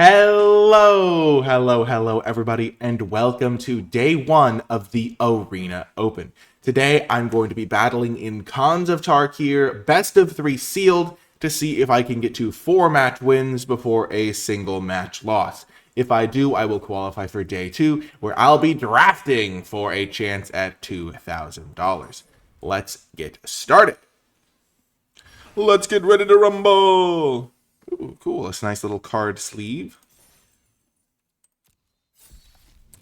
Hello, everybody, and welcome to day one of the Arena Open. Today, I'm going to be battling in Cons of Tarkir, best of three sealed, to see if I can get to 4 match wins before a single match loss. If I do, I will qualify for day two, where I'll be drafting for a chance at $2,000. Let's get started. Let's get ready to rumble. Ooh, cool. It's a nice little card sleeve.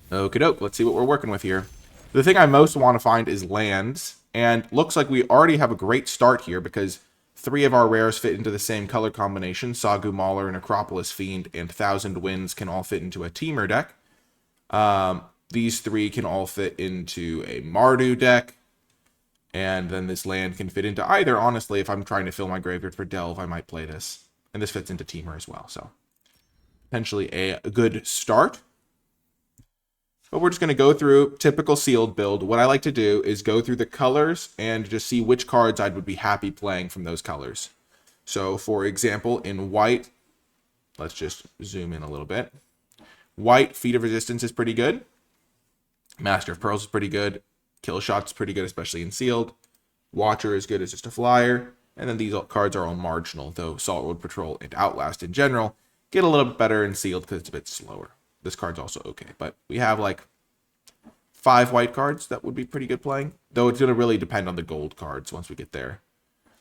Okie doke. Let's see what we're working with here. The thing I most want to find is lands. And looks like we already have a great start here because 3 of our rares fit into the same color combination. Sagu Mauler, Necropolis Fiend, and Thousand Winds can all fit into a Teamer deck. These 3 can all fit into a Mardu deck. And then this land can fit into either. Honestly, if I'm trying to fill my graveyard for Delve, I might play this. And this fits into Teamer as well. So potentially a good start. But we're just going to go through typical sealed build. What I like to do is go through the colors and just see which cards I would be happy playing from those colors. So, for example, in white, let's just zoom in a little bit. White, Feat of Resistance is pretty good. Master of Pearls is pretty good. Kill Shot's pretty good, especially in sealed. Watcher is good as just a flyer. And then these cards are all marginal, though Saltwood Patrol and Outlast in general get a little bit better in sealed because it's a bit slower. This card's also okay, but we have like 5 white cards that would be pretty good playing, though it's going to really depend on the gold cards once we get there.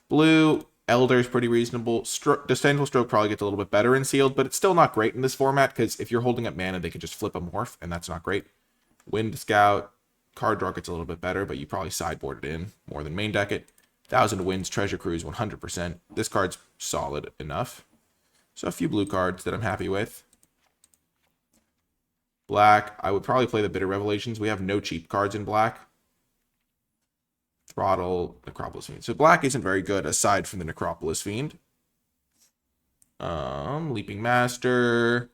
Blue, Elder is pretty reasonable. Descendable Stroke probably gets a little bit better in sealed, but it's still not great in this format because if you're holding up mana, they can just flip a morph, and that's not great. Wind Scout, card draw gets a little bit better, but you probably sideboard it in more than main deck it. Thousand Winds, Treasure Cruise, 100%. This card's solid enough. So a few blue cards that I'm happy with. Black, I would probably play the Bitter Revelations. We have no cheap cards in black. Throttle, Necropolis Fiend. So black isn't very good aside from the Necropolis Fiend. Leaping Master,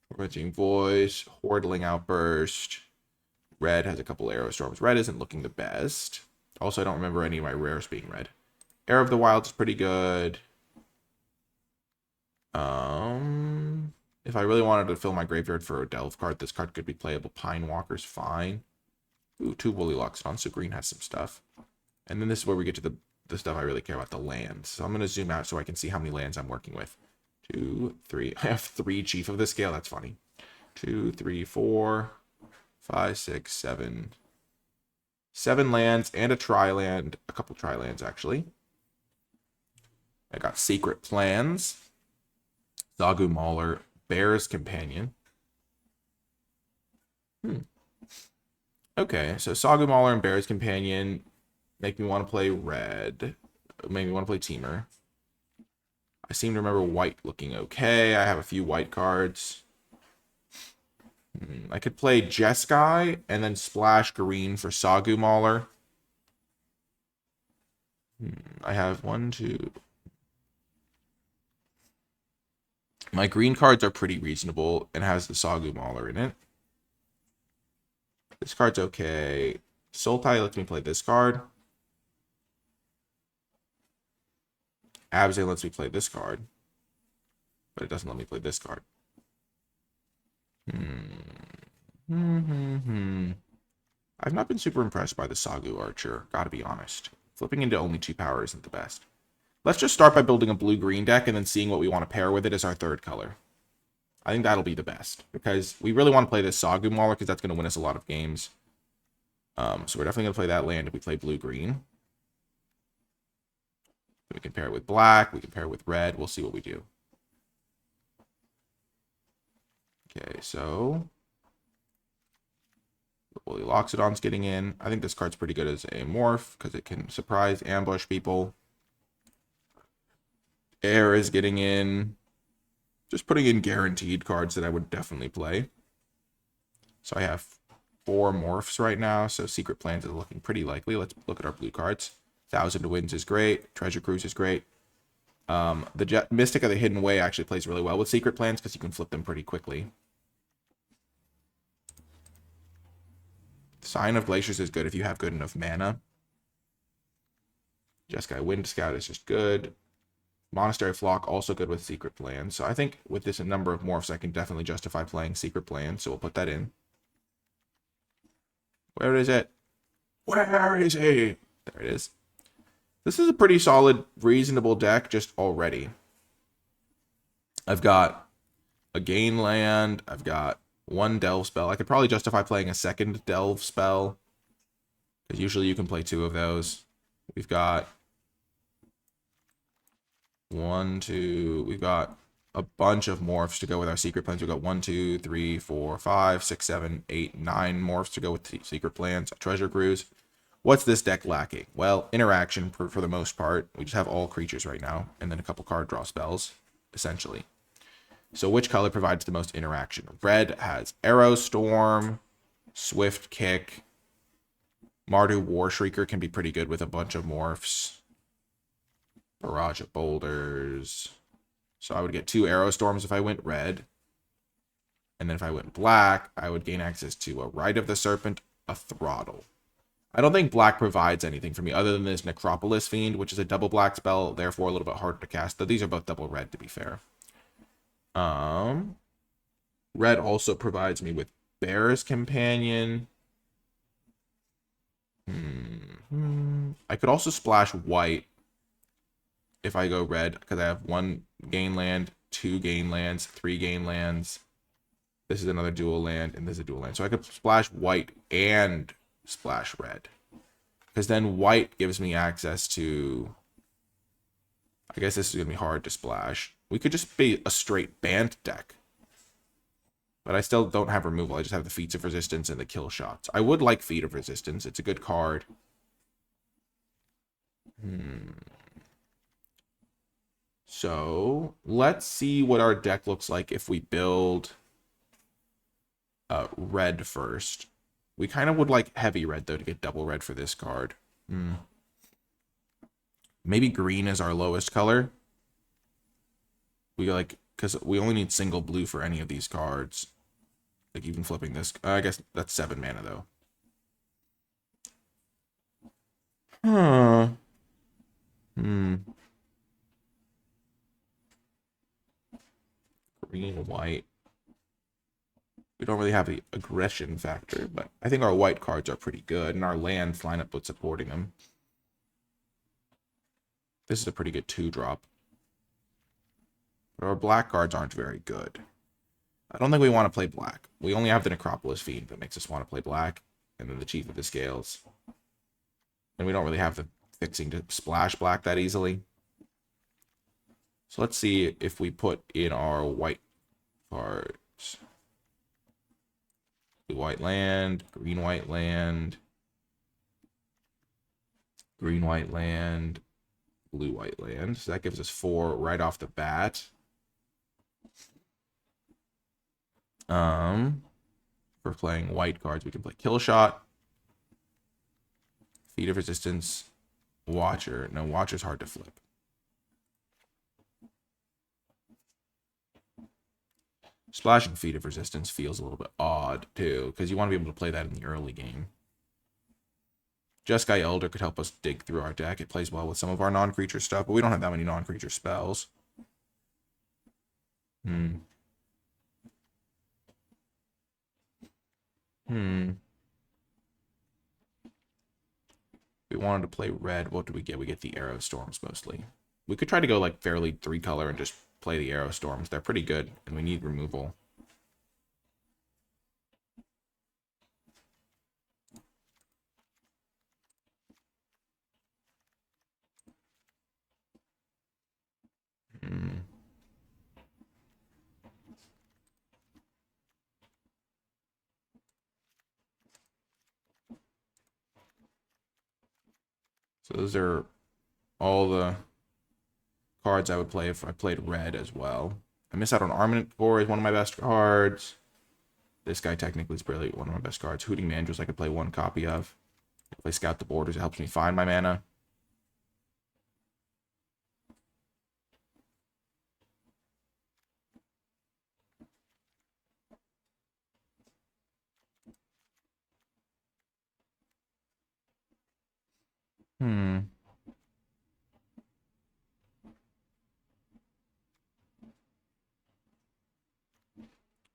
Tormenting Voice, Hordling Outburst. Red has a couple Arrow Storms. Red isn't looking the best. Also, I don't remember any of my rares being red. Arrow of the Wild is pretty good. If I really wanted to fill my graveyard for a Delve card, this card could be playable. Pine Walker's fine. Ooh, 2 Woolly Loxodon, so green has some stuff. And then this is where we get to the stuff I really care about, the lands. So I'm going to zoom out so I can see how many lands I'm working with. 2, 3. I have 3 Chief of the Scale. That's funny. 2, 3, 4, 5, 6, 7. 7 lands and a tri-land. A couple tri-lands, actually. I got Secret Plans. Sagu Mauler. Bear's Companion. Okay, so Sagu Mauler and Bear's Companion make me want to play red. Make me want to play Teamer. I seem to remember white looking okay. I have a few white cards. I could play Jeskai and then splash green for Sagu Mauler. I have 1, 2... My green cards are pretty reasonable and has the Sagu Mauler in it. This card's okay. Sultai lets me play this card. Abzan lets me play this card. But it doesn't let me play this card. I've not been super impressed by the Sagu Archer, gotta be honest. Flipping into only 2 power isn't the best. Let's just start by building a blue-green deck and then seeing what we want to pair with it as our 3rd color. I think that'll be the best, because we really want to play this Sagu Mauler, because that's going to win us a lot of games. So we're definitely going to play that land if we play blue-green. We can pair it with black, we can pair it with red, we'll see what we do. Okay, so... Woolly Loxodon's getting in. I think this card's pretty good as a morph, because it can surprise, ambush people. Air is getting in. Just putting in guaranteed cards that I would definitely play. So I have 4 morphs right now, so Secret Plans is looking pretty likely. Let's look at our blue cards. Thousand Winds is great. Treasure Cruise is great. The Mystic of the Hidden Way actually plays really well with Secret Plans because you can flip them pretty quickly. Sign of Glaciers is good if you have good enough mana. Jeskai Wind Scout is just good. Monastery Flock, also good with Secret Plan. So I think with this number of morphs, I can definitely justify playing Secret Plan. So we'll put that in. Where is it? Where is he? There it is. This is a pretty solid, reasonable deck just already. I've got a gain land. I've got one delve spell. I could probably justify playing a second delve spell, because usually you can play 2 of those. We've got 1, 2. We've got a bunch of morphs to go with our secret plans. We've got 1, 2, 3, 4, 5, 6, 7, 8, 9 morphs to go with the secret plans. A treasure cruise. What's this deck lacking? Well, interaction for the most part. We just have all creatures right now, and then a couple card draw spells, essentially. So which color provides the most interaction? Red has Arrow Storm, Swift Kick. Mardu War Shrieker can be pretty good with a bunch of morphs. Barrage of Boulders. So I would get 2 Arrow Storms if I went red. And then if I went black, I would gain access to a Rite of the Serpent, a Throttle. I don't think black provides anything for me other than this Necropolis Fiend, which is a double black spell, therefore a little bit harder to cast. Though these are both double red, to be fair. Red also provides me with Bear's Companion. I could also splash white if I go red, because I have 1 gain land, 2 gain lands, 3 gain lands. This is another dual land, and this is a dual land. So I could splash white and splash red, because then white gives me access to... I guess this is going to be hard to splash. We could just be a straight banned deck. But I still don't have removal. I just have the Feats of Resistance and the kill shots. I would like Feat of Resistance. It's a good card. So let's see what our deck looks like if we build red first. We kind of would like heavy red, though, to get double red for this card. Maybe green is our lowest color. We like, because we only need single blue for any of these cards. Like even flipping this. I guess that's 7 mana, though. Green, white. We don't really have the aggression factor, but I think our white cards are pretty good, and our lands line up with supporting them. This is a pretty good 2-drop. But our black cards aren't very good. I don't think we want to play black. We only have the Necropolis Fiend that makes us want to play black, and then the Chief of the Scales. And we don't really have the fixing to splash black that easily. So let's see if we put in our white cards. Blue white land, green white land, green white land, blue white land. So that gives us 4 right off the bat. For playing white cards, we can play Kill Shot, Feat of Resistance, Watcher. No, Watcher's hard to flip. Splashing Feat of Resistance feels a little bit odd, too, because you want to be able to play that in the early game. Jeskai Elder could help us dig through our deck. It plays well with some of our non-creature stuff, but we don't have that many non-creature spells. We wanted to play red. What do we get? We get the Arrow Storms mostly. We could try to go like fairly 3-color and just play the Arrow Storms. They're pretty good, and we need removal. So those are all the cards I would play if I played red as well. I miss out on Armament Core is one of my best cards. This guy technically is probably one of my best cards. Hooting Mandrills I could play 1 copy of. If I Scout the Borders, it helps me find my mana.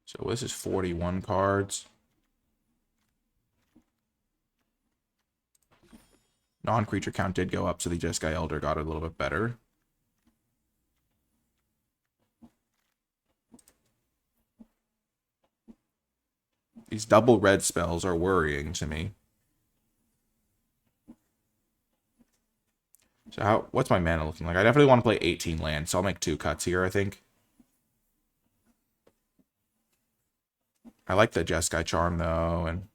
So this is 41 cards. Non-creature count did go up, so the Jeskai Elder got a little bit better. These double red spells are worrying to me. So what's my mana looking like? I definitely want to play 18 lands, so I'll make 2 cuts here, I think. I like the Jeskai Charm, though, and...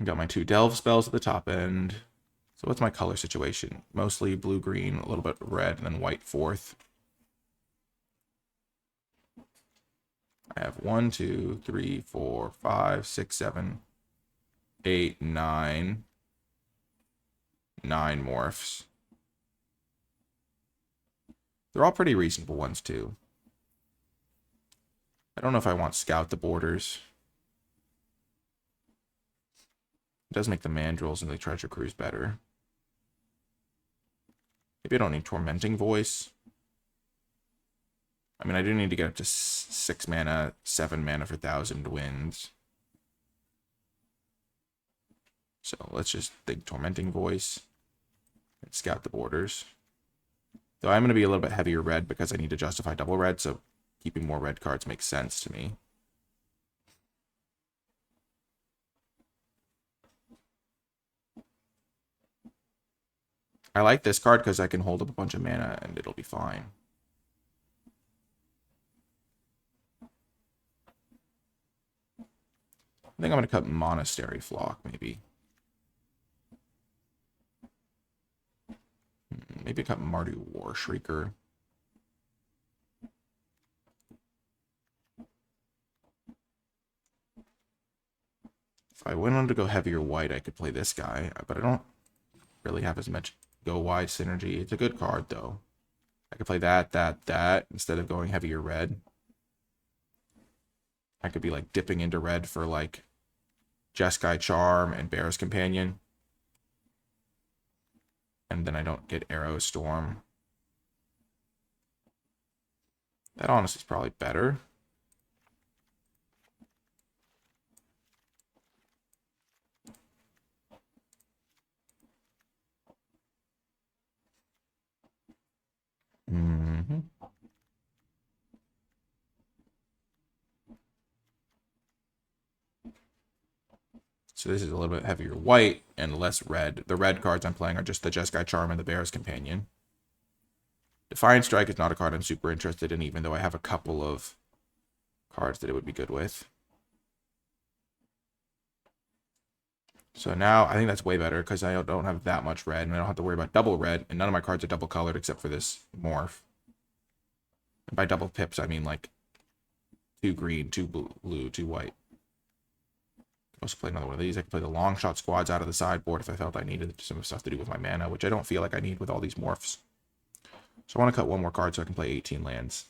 Got my 2 Delve spells at the top end. So what's my color situation? Mostly blue-green, a little bit red, and then white fourth. I have 1, 2, 3, 4, 5, 6, 7, 8, 9. 9 morphs. They're all pretty reasonable ones, too. I don't know if I want Scout the Borders. It does make the Mandrills and the Treasure Cruise better. Maybe I don't need Tormenting Voice. I mean, I do need to get up to 6 mana, 7 mana for 1,000 Winds. So let's just think Tormenting Voice and Scout the Borders. Though I'm going to be a little bit heavier red because I need to justify double red, so keeping more red cards makes sense to me. I like this card because I can hold up a bunch of mana and it'll be fine. I think I'm going to cut Monastery Flock, maybe. Maybe cut Mardu War Shrieker. If I went on to go heavier white, I could play this guy, but I don't really have as much go wide synergy. It's a good card, though. I could play that, instead of going heavier red. I could be, like, dipping into red for, like, Jeskai Charm and Bear's Companion. And then I don't get Arrow Storm. That honestly is probably better. So this is a little bit heavier white and less red. The red cards I'm playing are just the Jeskai Charm and the Bear's Companion. Defiant Strike is not a card I'm super interested in, even though I have a couple of cards that it would be good with. So now I think that's way better because I don't have that much red and I don't have to worry about double red, and none of my cards are double colored except for this morph. And by double pips, I mean like 2 green, 2 blue, 2 white. I also play another one of these. I could play the long shot squads out of the sideboard if I felt I needed some stuff to do with my mana, which I don't feel like I need with all these morphs. So I want to cut one more card so I can play 18 lands.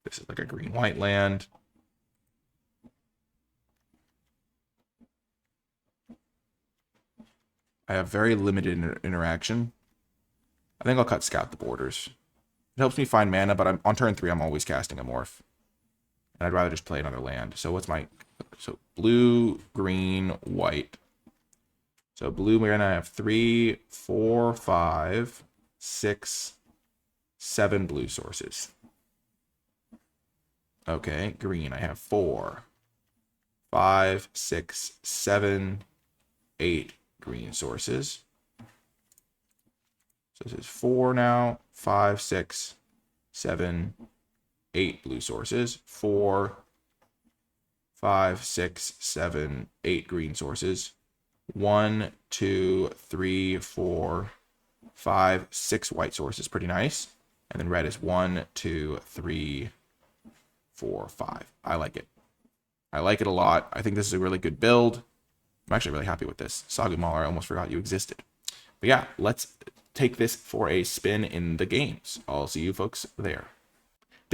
This is like a green-white land. I have very limited interaction. I think I'll cut Scout the Borders. It helps me find mana, but on turn 3, I'm always casting a morph. And I'd rather just play another land. So what's my... So blue, green, white. So blue, we're going to have 3, 4, 5, 6, 7 blue sources. Okay, green, I have 4, 5, 6, 7, 8 green sources. So this is 4 now, 5, 6, 7, 8 blue sources. 4, 5, 6, 7, 8 green sources. 1, 2, 3, 4, 5, 6 white sources. Pretty nice. And then red is 1, 2, 3, 4, 5. I like it. I like it a lot. I think this is a really good build. I'm actually really happy with this. Sagu Mauler, I almost forgot you existed. But yeah, let's take this for a spin in the games. I'll see you folks there.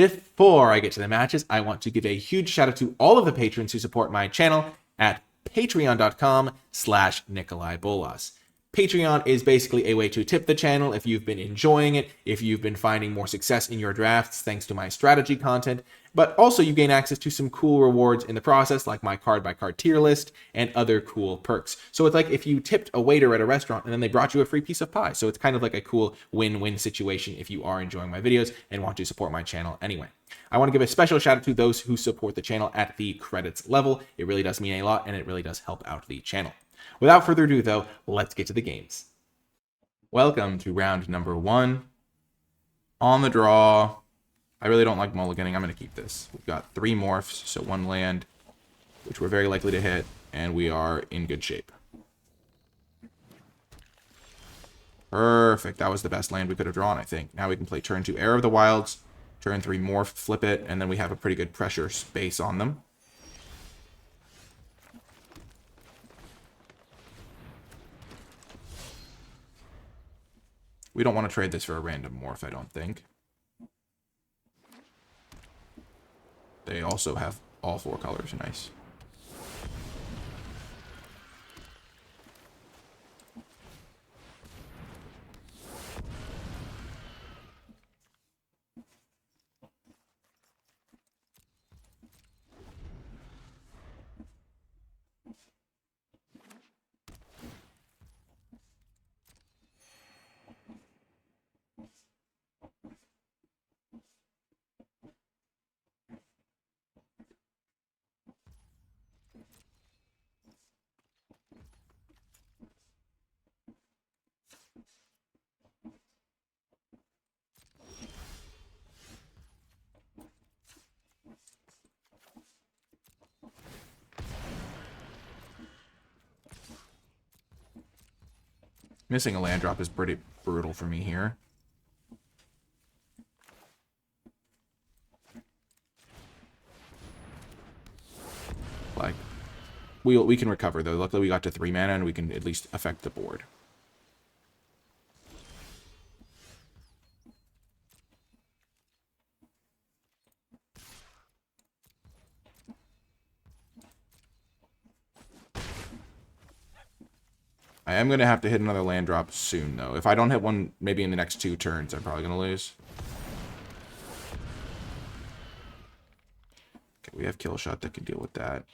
Before I get to the matches, I want to give a huge shout out to all of the patrons who support my channel at patreon.com/NicolaiBolas. Patreon is basically a way to tip the channel if you've been enjoying it, if you've been finding more success in your drafts thanks to my strategy content, but also you gain access to some cool rewards in the process, like my card-by-card tier list and other cool perks. So it's like if you tipped a waiter at a restaurant and then they brought you a free piece of pie. So it's kind of like a cool win-win situation if you are enjoying my videos and want to support my channel anyway. I want to give a special shout out to those who support the channel at the credits level. It really does mean a lot, and it really does help out the channel. Without further ado, though, let's get to the games. Welcome to round number 1. On the draw. I really don't like mulliganing. I'm going to keep this. We've got 3 morphs, so 1 land, which we're very likely to hit, and we are in good shape. Perfect. That was the best land we could have drawn, I think. Now we can play turn 2 Heir of the Wilds, turn 3 morph, flip it, and then we have a pretty good pressure space on them. We don't want to trade this for a random morph, I don't think. They also have all 4 colors. Nice. Missing a land drop is pretty brutal for me here. Like, we can recover, though. Luckily, we got to 3 mana, and we can at least affect the board. I am going to have to hit another land drop soon, though. If I don't hit one maybe in the next 2 turns, I'm probably going to lose. Okay, we have Kill Shot that can deal with that.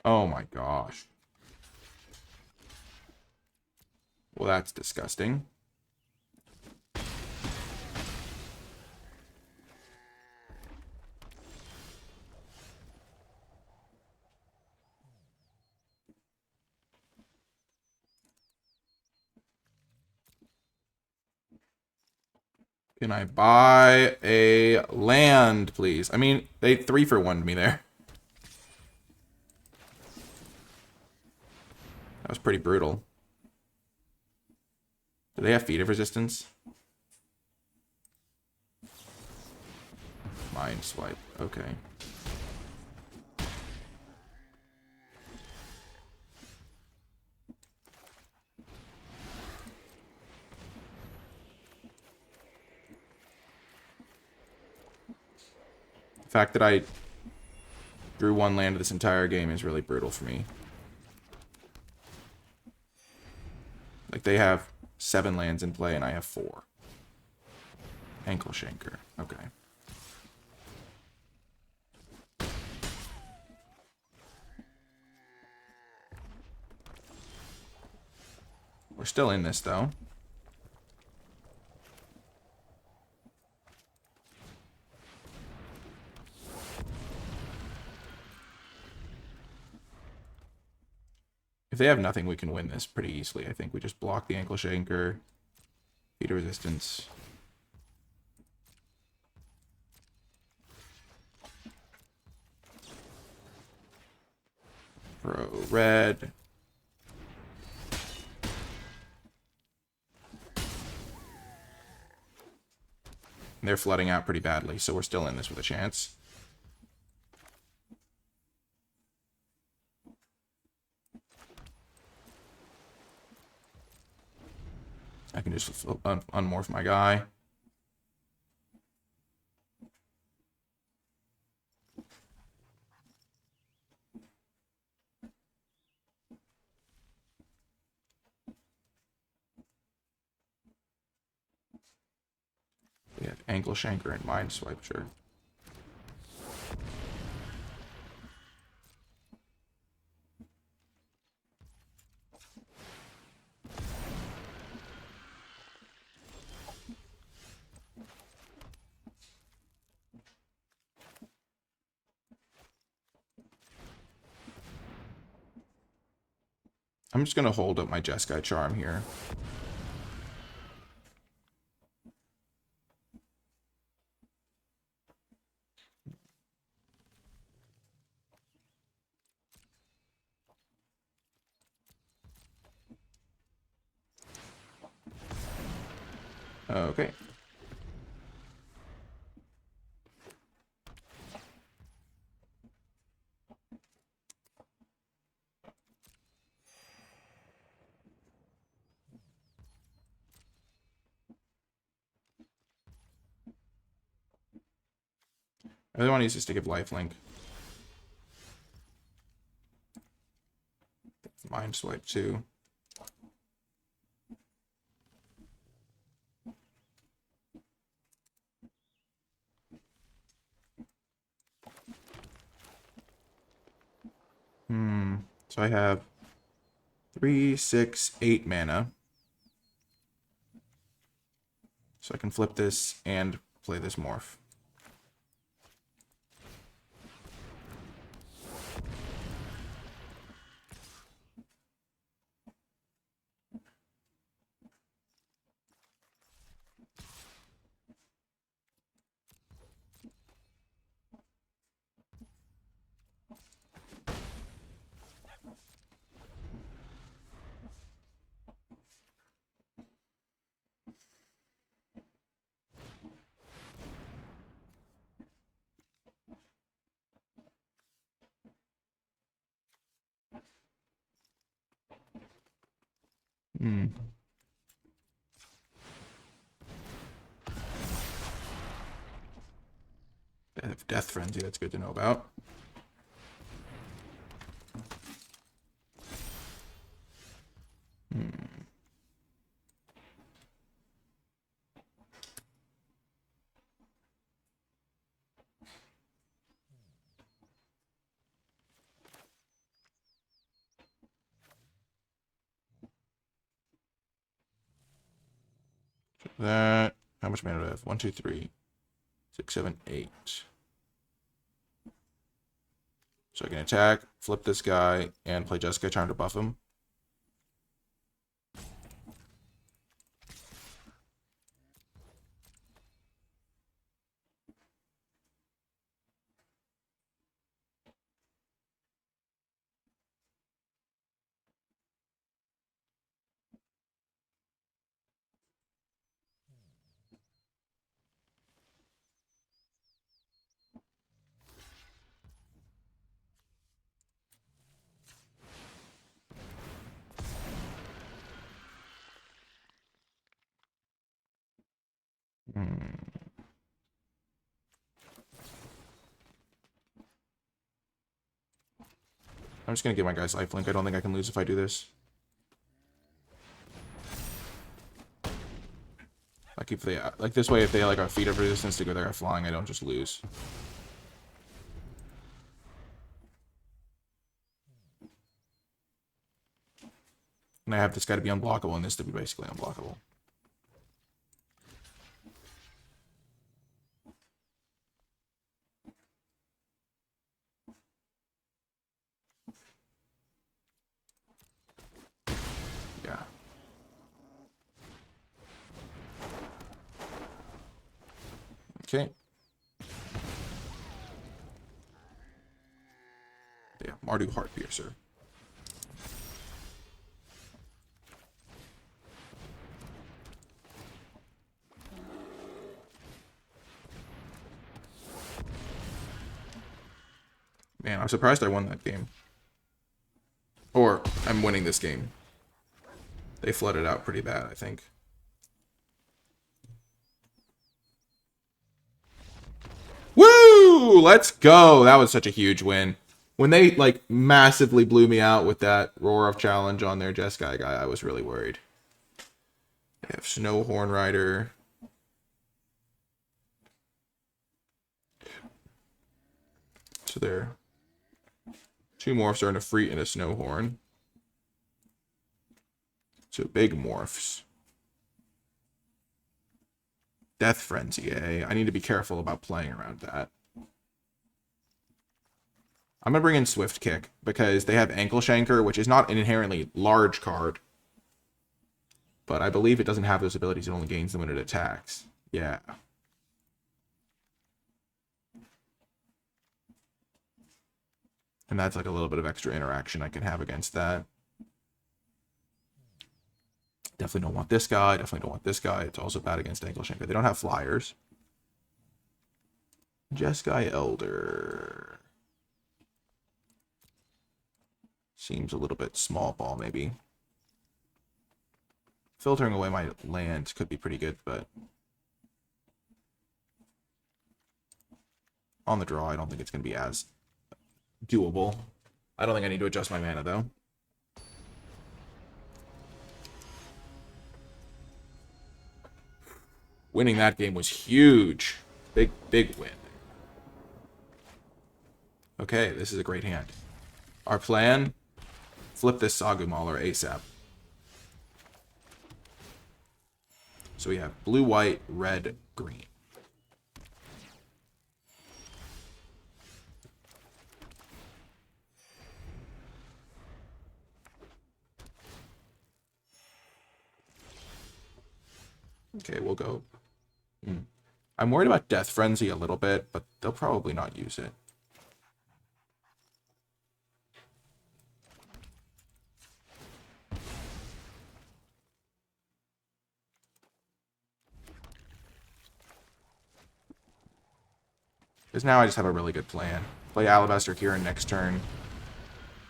Oh my gosh. Well, that's disgusting. Can I buy a land, please? I mean, they 3-for-1'd me there. That was pretty brutal. Do they have feet of resistance? Mind swipe. Okay. The fact that I drew 1 land this entire game is really brutal for me. Like, they have 7 lands in play, and I have 4. Ankle Shanker. Okay. We're still in this, though. If they have nothing, we can win this pretty easily. I think we just block the Ankle Shanker, feet of resistance. Pro red. They're flooding out pretty badly, so we're still in this with a chance. I can just unmorph my guy. We have Ankle Shanker and Mind Swipe, sure. I'm just going to hold up my Jeskai Charm here. Okay. I really want to use this to give lifelink. Mind Swipe too. So I have 3, 6, 8 mana. So I can flip this and play this morph. I have Death Frenzy, that's good to know about. That, how much mana do I have? 1, 2, 3, 6, 7, 8. So I can attack, flip this guy, and play Jeskai Charm to buff him. I'm just going to give my guys lifelink. I don't think I can lose if I do this. Like if they, like this way, if they like a feat of resistance to go there flying, I don't just lose. And I have this guy to be unblockable and this to be basically unblockable. Yeah. Okay. Yeah, Mardu Heartpiercer. Man, I'm surprised I won that game. Or, I'm winning this game. They flooded out pretty bad, I think. Woo! Let's go! That was such a huge win. When they, like, massively blew me out with that Roar of Challenge on their Jeskai guy, I was really worried. They have Snow Horn Rider. So they're 2 morphs are in a Freet and a Snow Horn. So big morphs. Death Frenzy, eh? I need to be careful about playing around that. I'm going to bring in Swift Kick because they have Ankle Shanker, which is not an inherently large card. But I believe it doesn't have those abilities. It only gains them when it attacks. Yeah. And that's like a little bit of extra interaction I can have against that. Definitely don't want this guy. Definitely don't want this guy. It's also bad against Ankle Shanker. They don't have flyers. Jeskai Elder. Seems a little bit small ball, maybe. Filtering away my land could be pretty good, but on the draw, I don't think it's going to be as doable. I don't think I need to adjust my mana, though. Winning that game was huge. Big, big win. Okay, this is a great hand. Our plan, flip this Sagu Mauler ASAP. So we have blue, white, red, green. Okay, we'll go. I'm worried about Death Frenzy a little bit, but they'll probably not use it. Because now I just have a really good plan. Play Alabaster Kieran next turn.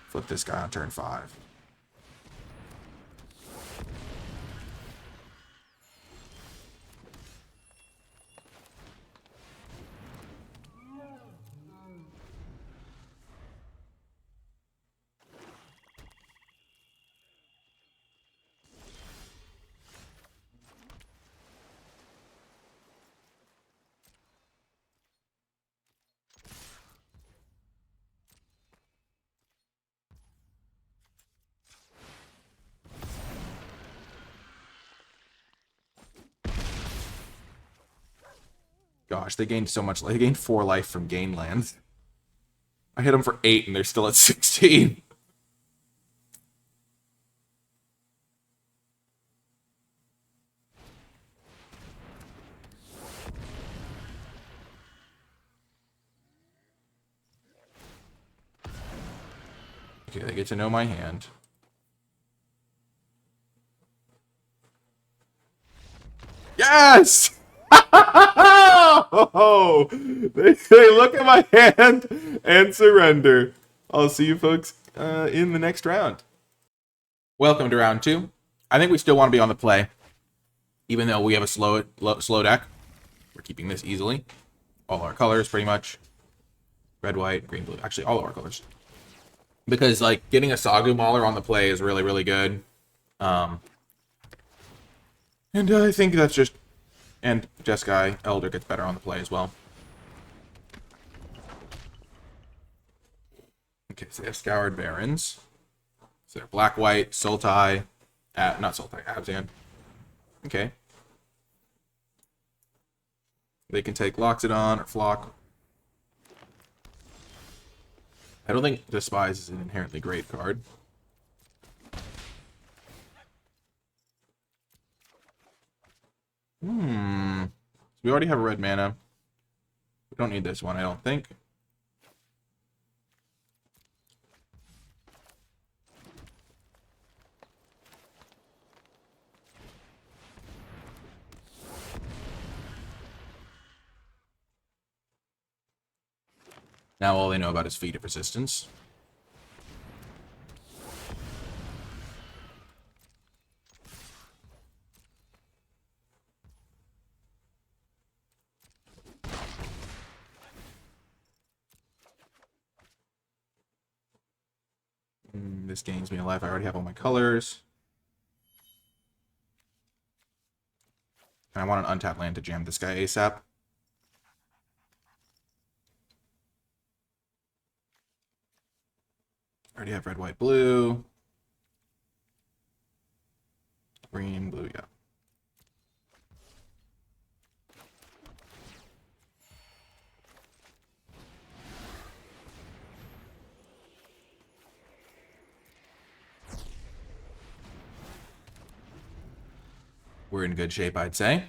Flip this guy on turn 5. Gosh, they gained so much. They gained 4 life from gain lands. I hit them for 8 and they're still at 16. Okay, they get to know my hand. Yes! Oh, they look at my hand and surrender. I'll see you folks in the next round. Welcome to round 2. I think we still want to be on the play. Even though we have a slow deck. We're keeping this easily. All our colors, pretty much. Red, white, green, blue. Actually, all of our colors. Because, like, getting a Sagu Mauler on the play is really, really good. And I think that's just... And Jeskai Elder gets better on the play as well. Okay, so they have Scoured Barrens. So they're black, white, Sultai. Not Sultai, Abzan. Okay. They can take Loxodon or Flock. I don't think Despise is an inherently great card. So we already have red mana. We don't need this one, I don't think. Now all they know about is feat of resistance. This gains me a life. I already have all my colors. And I want an untapped land to jam this guy ASAP. I already have red, white, blue. Green, blue, yeah. We're in good shape, I'd say.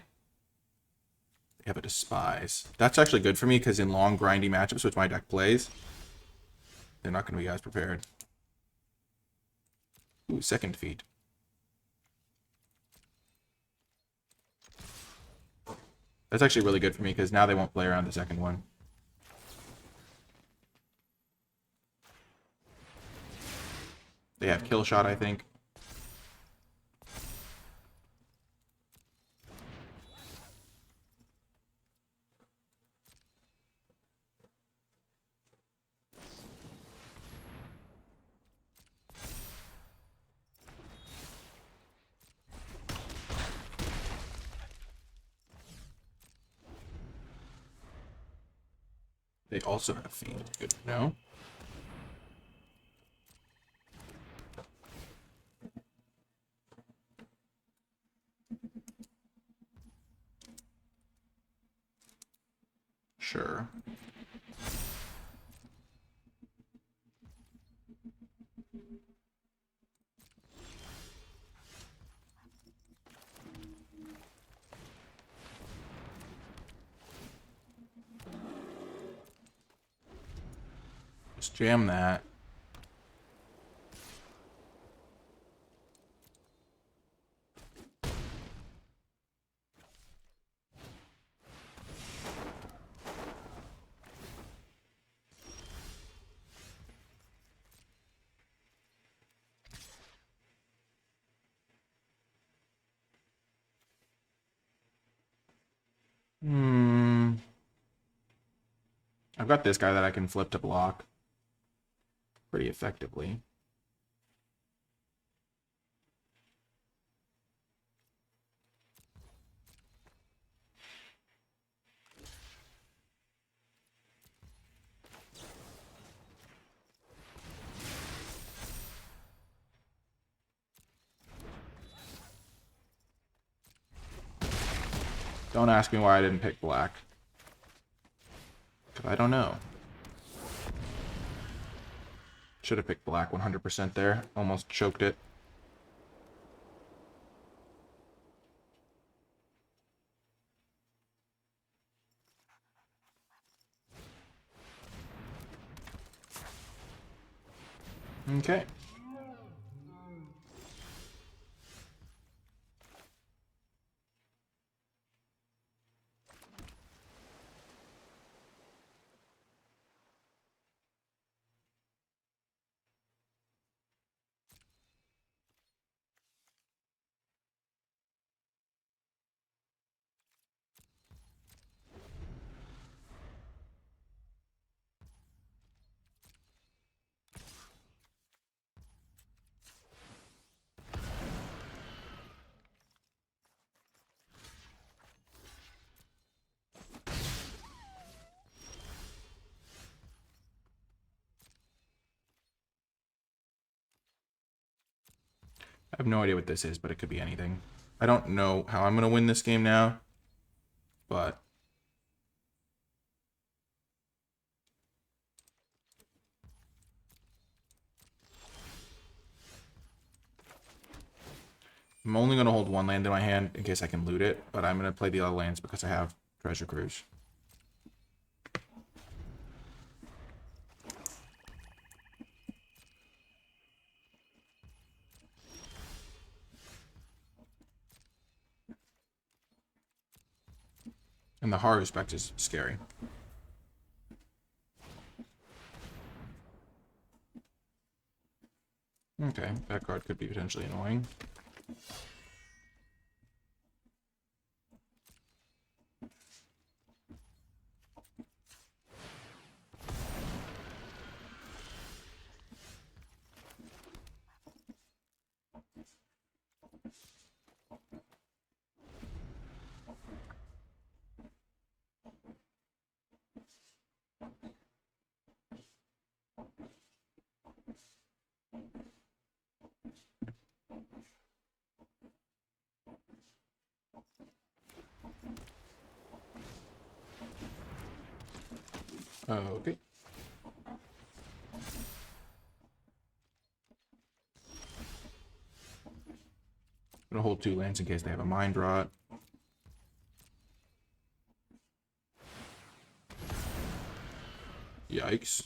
They have a Despise. That's actually good for me because in long, grindy matchups, which my deck plays, they're not going to be as prepared. Ooh, second feat. That's actually really good for me because now they won't play around the second one. They have Kill Shot, I think. They also have Fiend. Good to know. Sure. Just jam that. I've got this guy that I can flip to block pretty effectively. Don't ask me why I didn't pick black. Because I don't know. Should have picked black 100% there. Almost choked it. Okay. I have no idea what this is, but it could be anything. I don't know how I'm going to win this game now, but I'm only going to hold one land in my hand in case I can loot it, but I'm going to play the other lands because I have Treasure Cruise. And the Haru spec is scary. Okay, that card could be potentially annoying. Okay. I'm gonna hold 2 lands in case they have a mind rot. Yikes.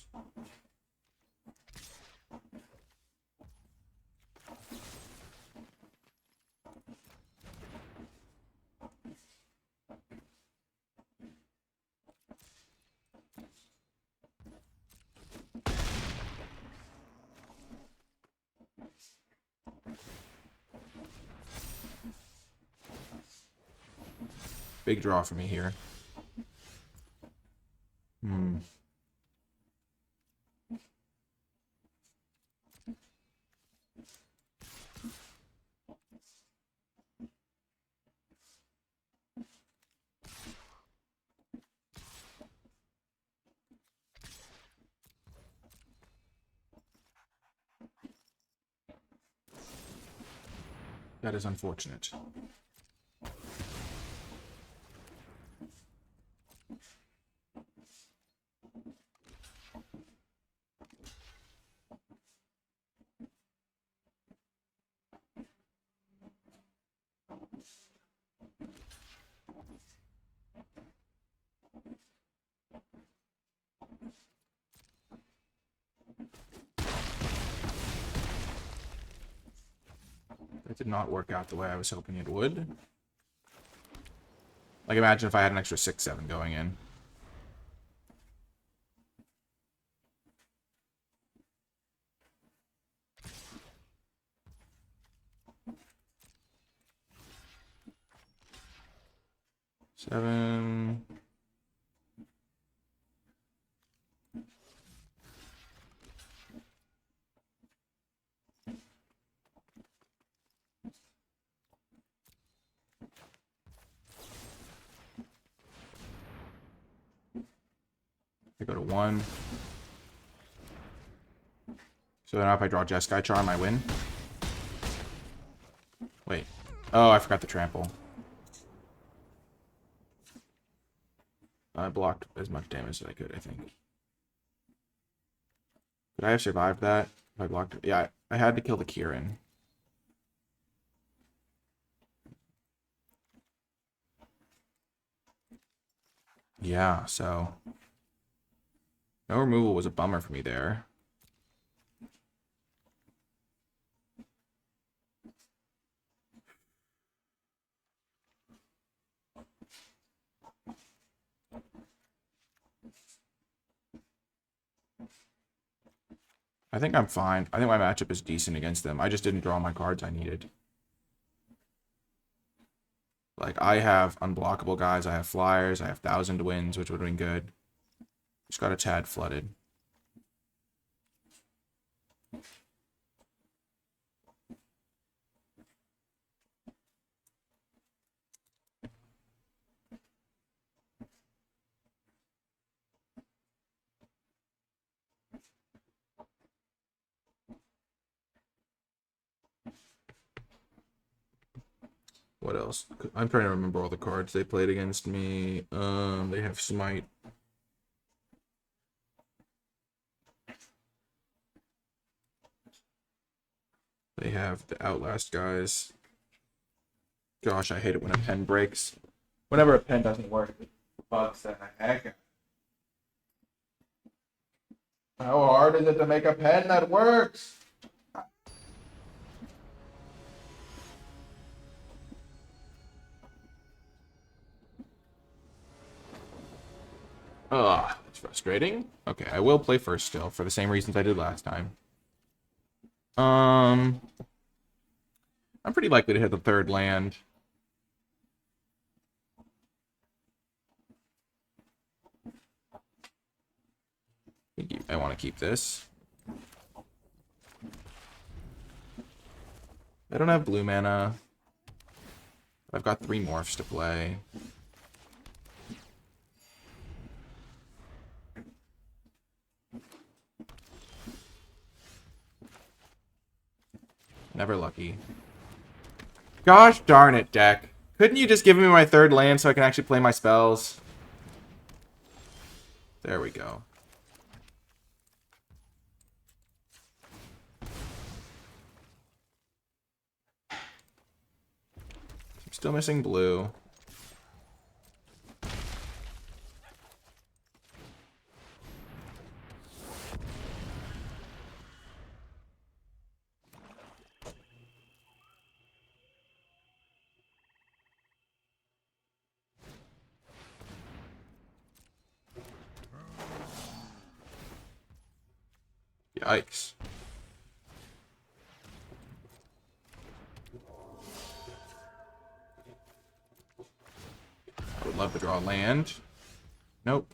Big draw for me here. That is unfortunate. That did not work out the way I was hoping it would. Like, imagine if I had an extra 6/7 going in. Seven. I go to 1. So now if I draw Jeskai Charm, I win. Wait. Oh, I forgot the trample. I blocked as much damage as I could, I think. Could I have survived that if I blocked it? Yeah, I had to kill the Kieran. Yeah, so... no removal was a bummer for me there. I think I'm fine. I think my matchup is decent against them. I just didn't draw my cards I needed. Like, I have unblockable guys, I have flyers, I have 1,000 wins, which would have been good. Just got a tad flooded. What else? I'm trying to remember all the cards they played against me. They have Smite. They have the Outlast guys. Gosh, I hate it when a pen breaks. Whenever a pen doesn't work, it bugs the heck. How hard is it to make a pen that works? Ugh, that's frustrating. Okay, I will play first still, for the same reasons I did last time. I'm pretty likely to hit the third land. I want to keep this. I don't have blue mana. I've got 3 morphs to play. Never lucky. Gosh darn it, deck. Couldn't you just give me my third land so I can actually play my spells? There we go. I'm still missing blue. Yikes. I would love to draw land. Nope.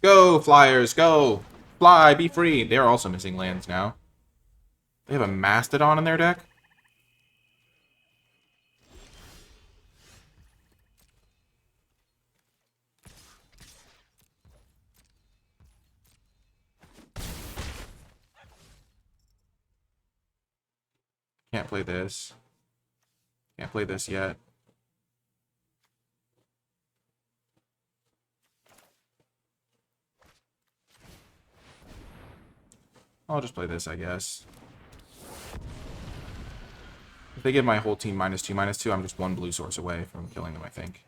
Go, Flyers, go! Fly, be free! They're also missing lands now. They have a Mastodon in their deck? Can't play this. Can't play this yet. I'll just play this, I guess. If they give my whole team -2/-2, I'm just 1 blue source away from killing them, I think.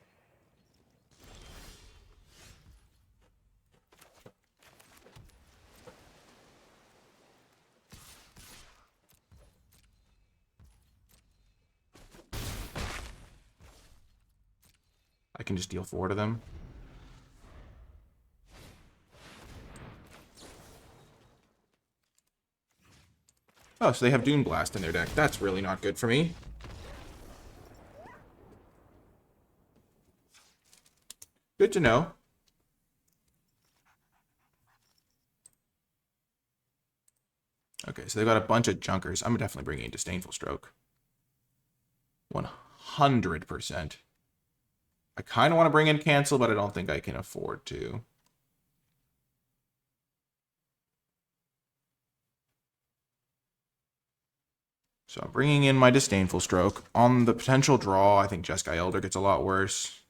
I can just deal 4 to them. Oh, so they have Dune Blast in their deck. That's really not good for me. Good to know. Okay, so they've got a bunch of junkers. I'm definitely bringing in Disdainful Stroke. 100%. I kind of want to bring in Cancel, but I don't think I can afford to. So I'm bringing in my Disdainful Stroke. On the potential draw, I think Jeskai Elder gets a lot worse.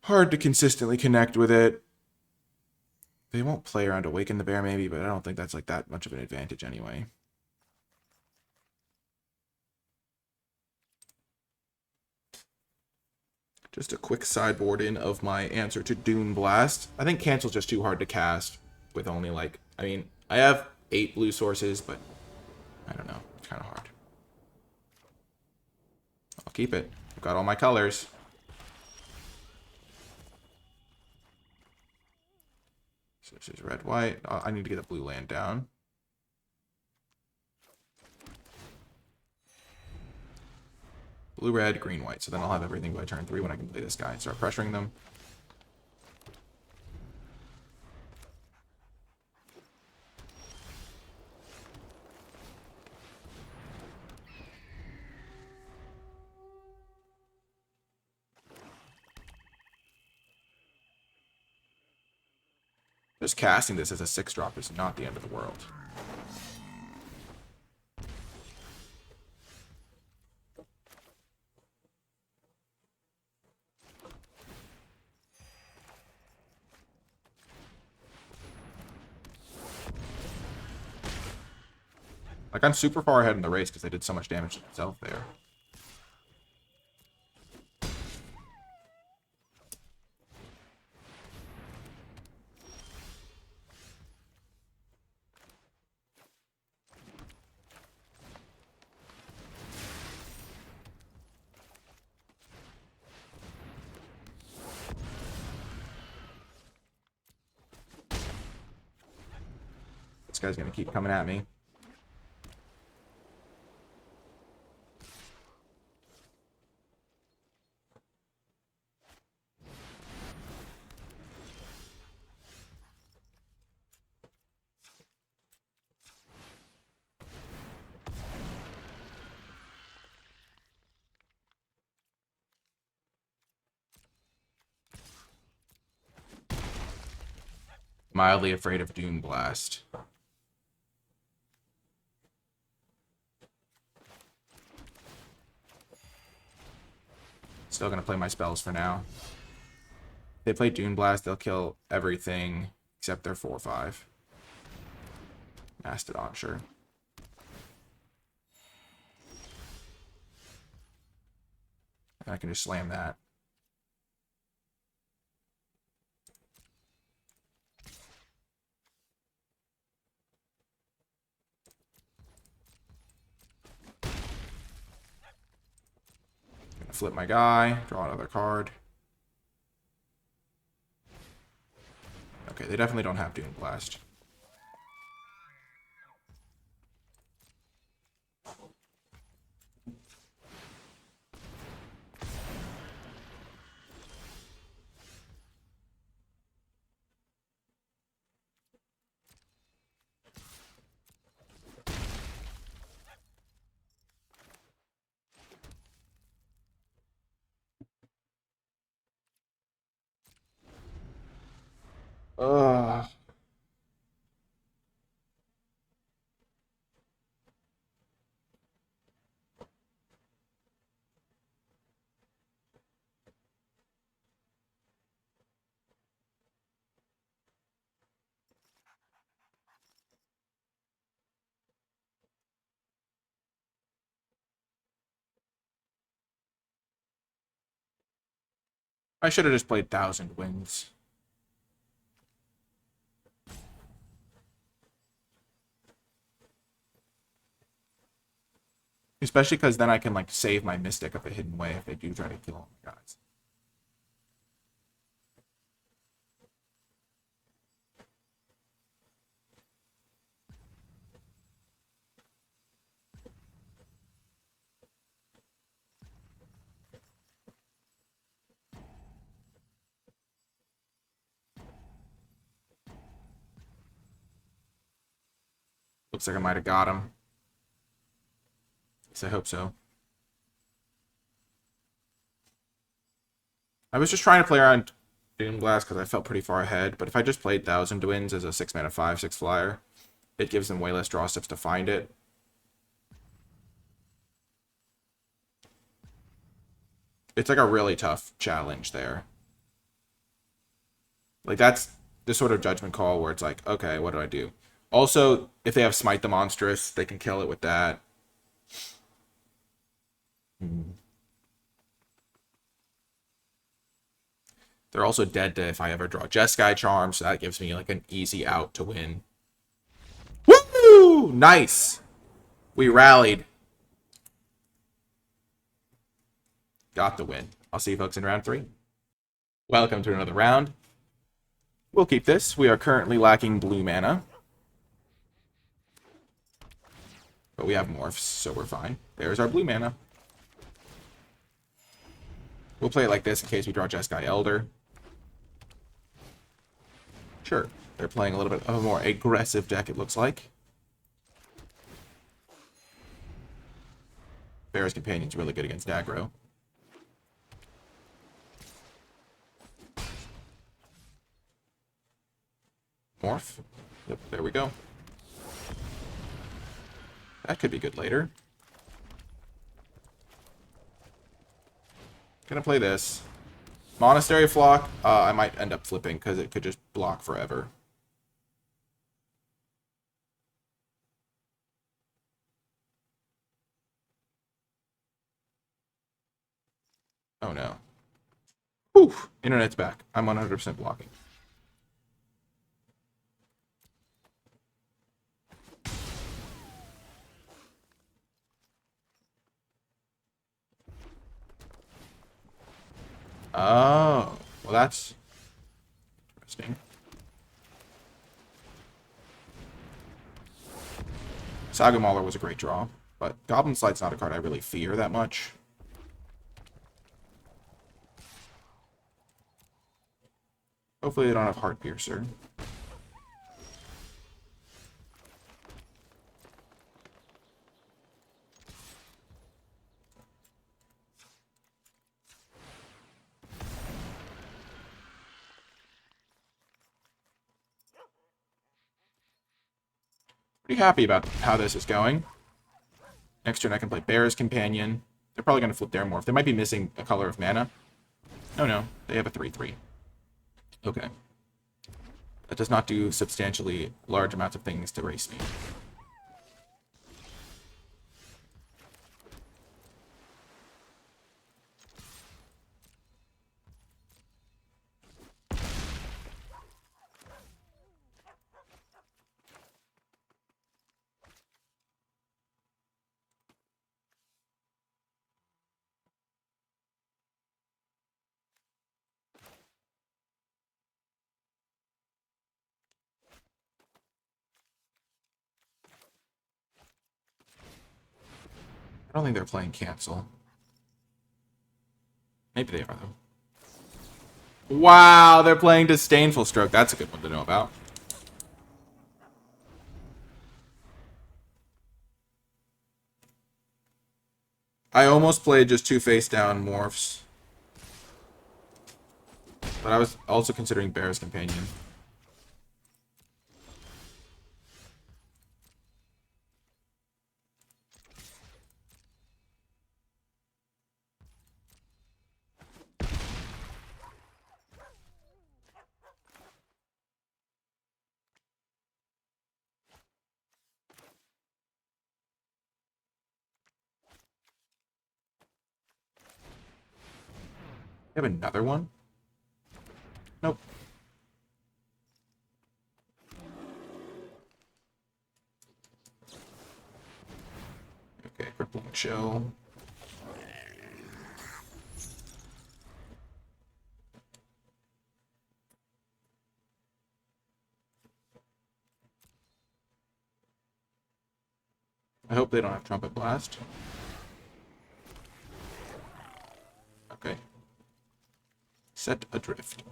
Hard to consistently connect with it. They won't play around Awaken the Bear maybe, but I don't think that's like that much of an advantage anyway. Just a quick sideboard in of my answer to Dune Blast. I think Cancel's just too hard to cast with only like, I mean, I have 8 blue sources, but I don't know. It's kind of hard. I'll keep it. I've got all my colors. So this is red, white. I need to get a blue land down. Blue, red, green, white. So then I'll have everything by turn 3 when I can play this guy. Start pressuring them. Just casting this as a 6-drop is not the end of the world. Like, I'm super far ahead in the race because they did so much damage to themselves there. This guy's going to keep coming at me. Mildly afraid of Dune Blast. Still going to play my spells for now. If they play Dune Blast, they'll kill everything except their 4/5. Mastodon, sure. I can just slam that. Gonna flip my guy, draw another card. Okay, they definitely don't have Dune Blast. Ugh. I should have just played 1,000 Winds. Especially because then I can, like, save my Mystic of a hidden way if they do try to kill all my guys. Looks like I might have got him. At least I hope so. I was just trying to play around Dune Blast because I felt pretty far ahead, but if I just played 1,000 Winds as a 6-mana 5/6 flyer, it gives them way less draw steps to find it. It's like a really tough challenge there. Like, that's the sort of judgment call where it's like, okay, what do I do? Also, if they have Smite the Monstrous, they can kill it with that. They're also dead to if I ever draw Jeskai Charm, so that gives me like an easy out to win. Woo! Nice! We rallied. Got the win. I'll see you folks in round 3. Welcome to another round. We'll keep this. We are currently lacking blue mana. But we have morphs, so we're fine. There's our blue mana. We'll play it like this in case we draw Jeskai Elder. Sure. They're playing a little bit of a more aggressive deck, it looks like. Bear's Companion's really good against aggro. Morph. Yep, there we go. That could be good later. Gonna play this. Monastery Flock, I might end up flipping because it could just block forever. Oh no. Whew. Internet's back. I'm 100% blocking. Oh. Well, that's interesting. Saga Mauler was a great draw, but Goblin Slide's not a card I really fear that much. Hopefully they don't have Heart Piercer. Pretty happy about how this is going. Next turn I can play Bear's Companion. They're probably going to flip their Morph. They might be missing a color of mana. Oh no, they have a 3/3. Okay. That does not do substantially large amounts of things to race me. I don't think they're playing Cancel. Maybe they are, though. Wow, they're playing Disdainful Stroke. That's a good one to know about. I almost played just 2 face-down Morphs. But I was also considering Bear's Companion. You have another one? Nope. Okay, Crippling Shell. I hope they don't have Trumpet Blast. Okay. Set Adrift.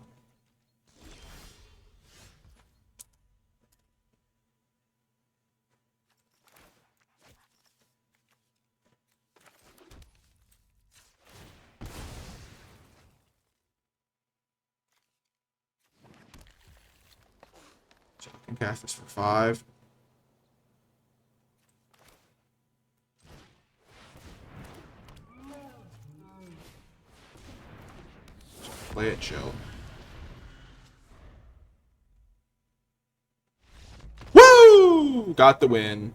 So I can cast this for 5. Play it, Joe. Woo! Got the win.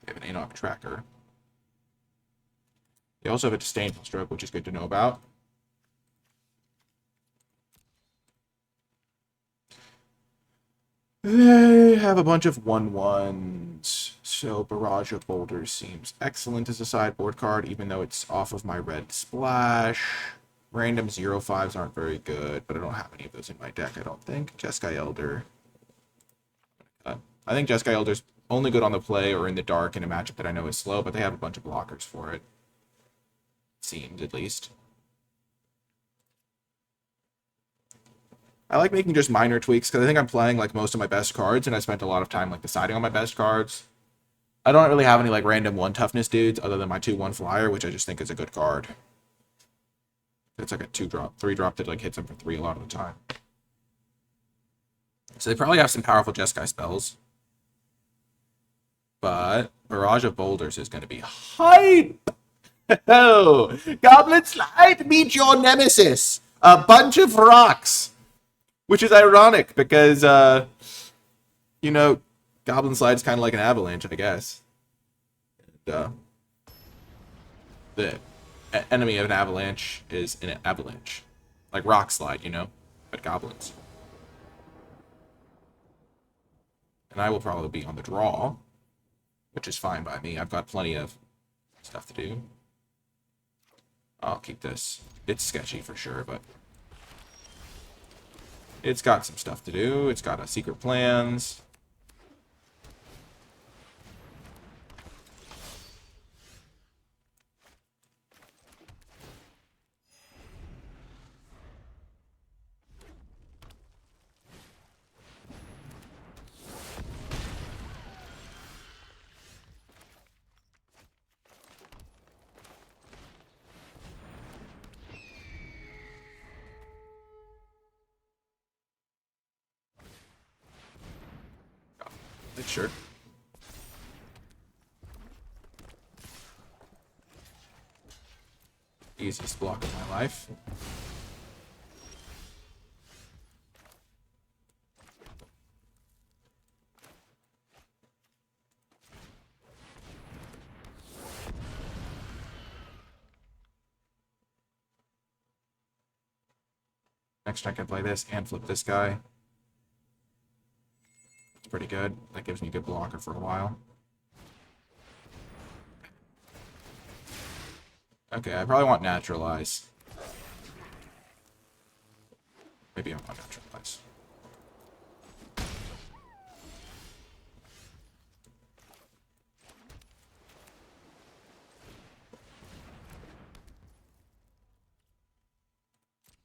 We have an Anok Tracker. They also have a Disdainful Stroke, which is good to know about. They have a bunch of 1/1s, so Barrage of Boulders seems excellent as a sideboard card, even though it's off of my red splash. Random 0/5s aren't very good, but I don't have any of those in my deck, I don't think. Jeskai Elder. I think Jeskai Elder's only good on the play or in the dark in a matchup that I know is slow, but they have a bunch of blockers for it. Seems, at least. I like making just minor tweaks because I think I'm playing like most of my best cards, and I spent a lot of time like deciding on my best cards. I don't really have any like random 1 toughness dudes other than my 2/1 flyer, which I just think is a good card. It's like a 2-drop, 3-drop that like hits them for 3 a lot of the time. So they probably have some powerful Jeskai spells. But Barrage of Boulders is going to be hype! Oh, Goblin Slide, meet your nemesis! A bunch of rocks! Which is ironic, because You know, Goblin Slide's kind of like an avalanche, I guess. And, the enemy of an avalanche is an avalanche. Like Rock Slide, you know? But goblins. And I will probably be on the draw, which is fine by me. I've got plenty of stuff to do. I'll keep this. It's sketchy for sure, but it's got some stuff to do. It's got secret plans. Sure. Easiest block of my life. Next I can play this and flip this guy. It's pretty good. That gives me a good blocker for a while. Okay, I probably want Naturalize. Maybe I want Naturalize.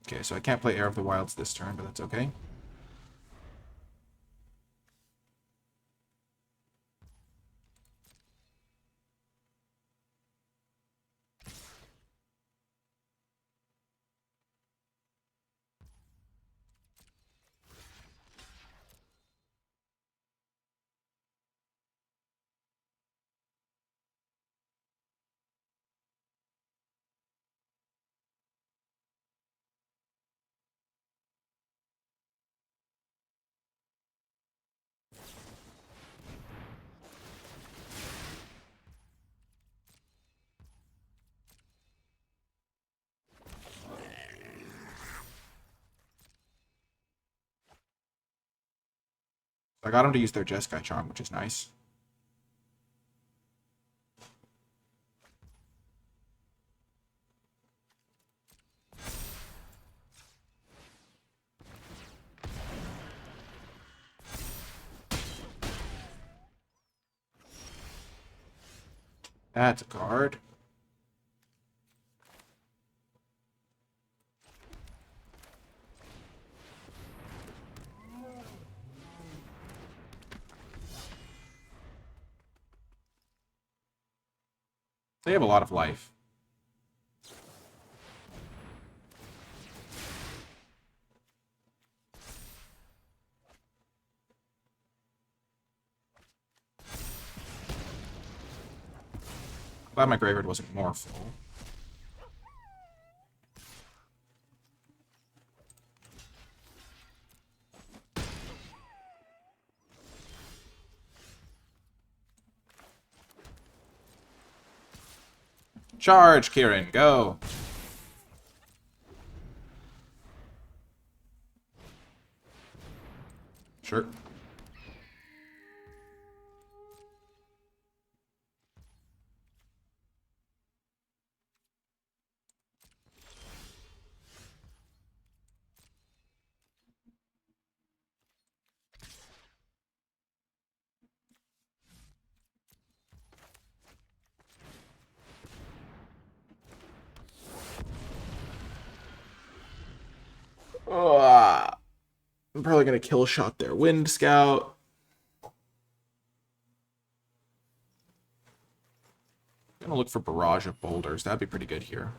Okay, so I can't play Air of the Wilds this turn, but that's okay. I got them to use their Jeskai Charm, which is nice. That's a card. They have a lot of life. Glad my graveyard wasn't more full. Charge, Kieran, go! Sure. Oh, I'm probably going to kill shot their Wind Scout. I'm going to look for Barrage of Boulders. That'd be pretty good here.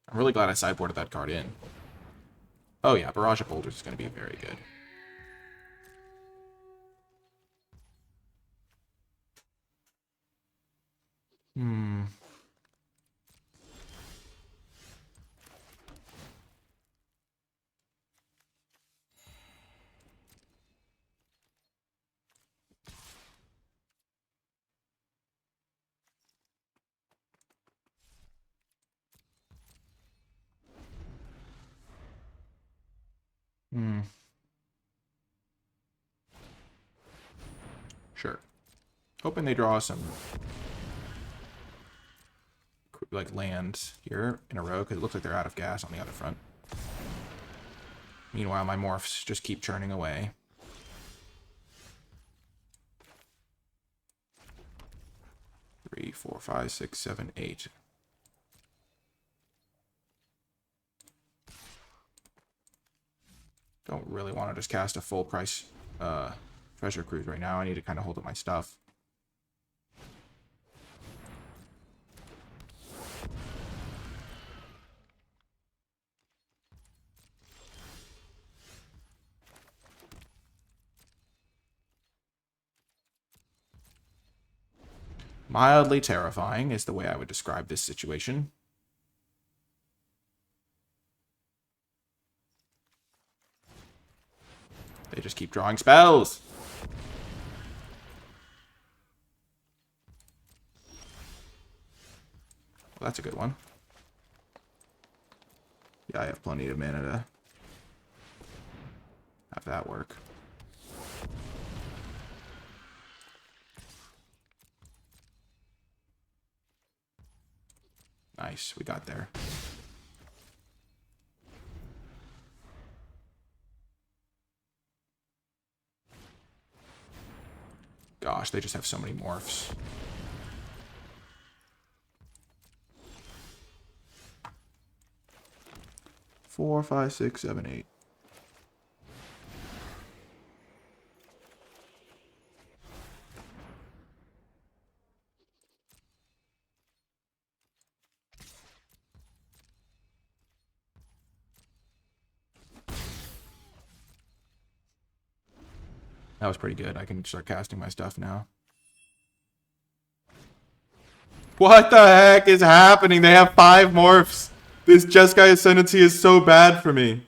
I'm really glad I sideboarded that card in. Oh yeah, Barrage of Boulders is going to be very good. Hmm. Sure. Hoping they draw some like lands here in a row because it looks like they're out of gas on the other front. Meanwhile, my morphs just keep churning away. Three, 4, 5, 6, 7, 8. Don't really want to just cast a full price treasure cruise right now. I need to kind of hold up my stuff. Mildly terrifying is the way I would describe this situation. They just keep drawing spells. Well, that's a good one. Yeah, I have plenty of mana to have that work. Nice, we got there. Gosh, they just have so many morphs. Four, 5, 6, 7, 8. That was pretty good. I can start casting my stuff now. What the heck is happening? They have 5 morphs. This Jeskai Ascendancy is so bad for me.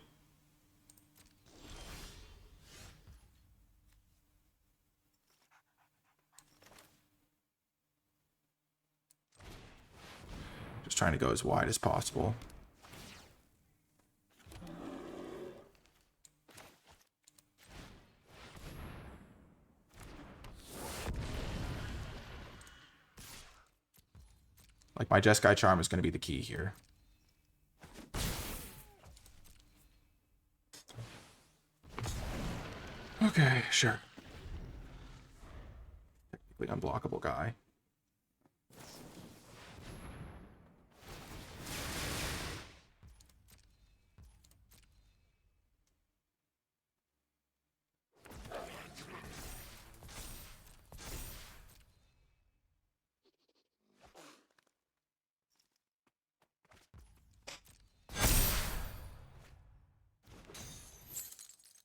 Just trying to go as wide as possible. Like, my Jeskai Charm is going to be the key here. Okay, sure. Technically unblockable guy.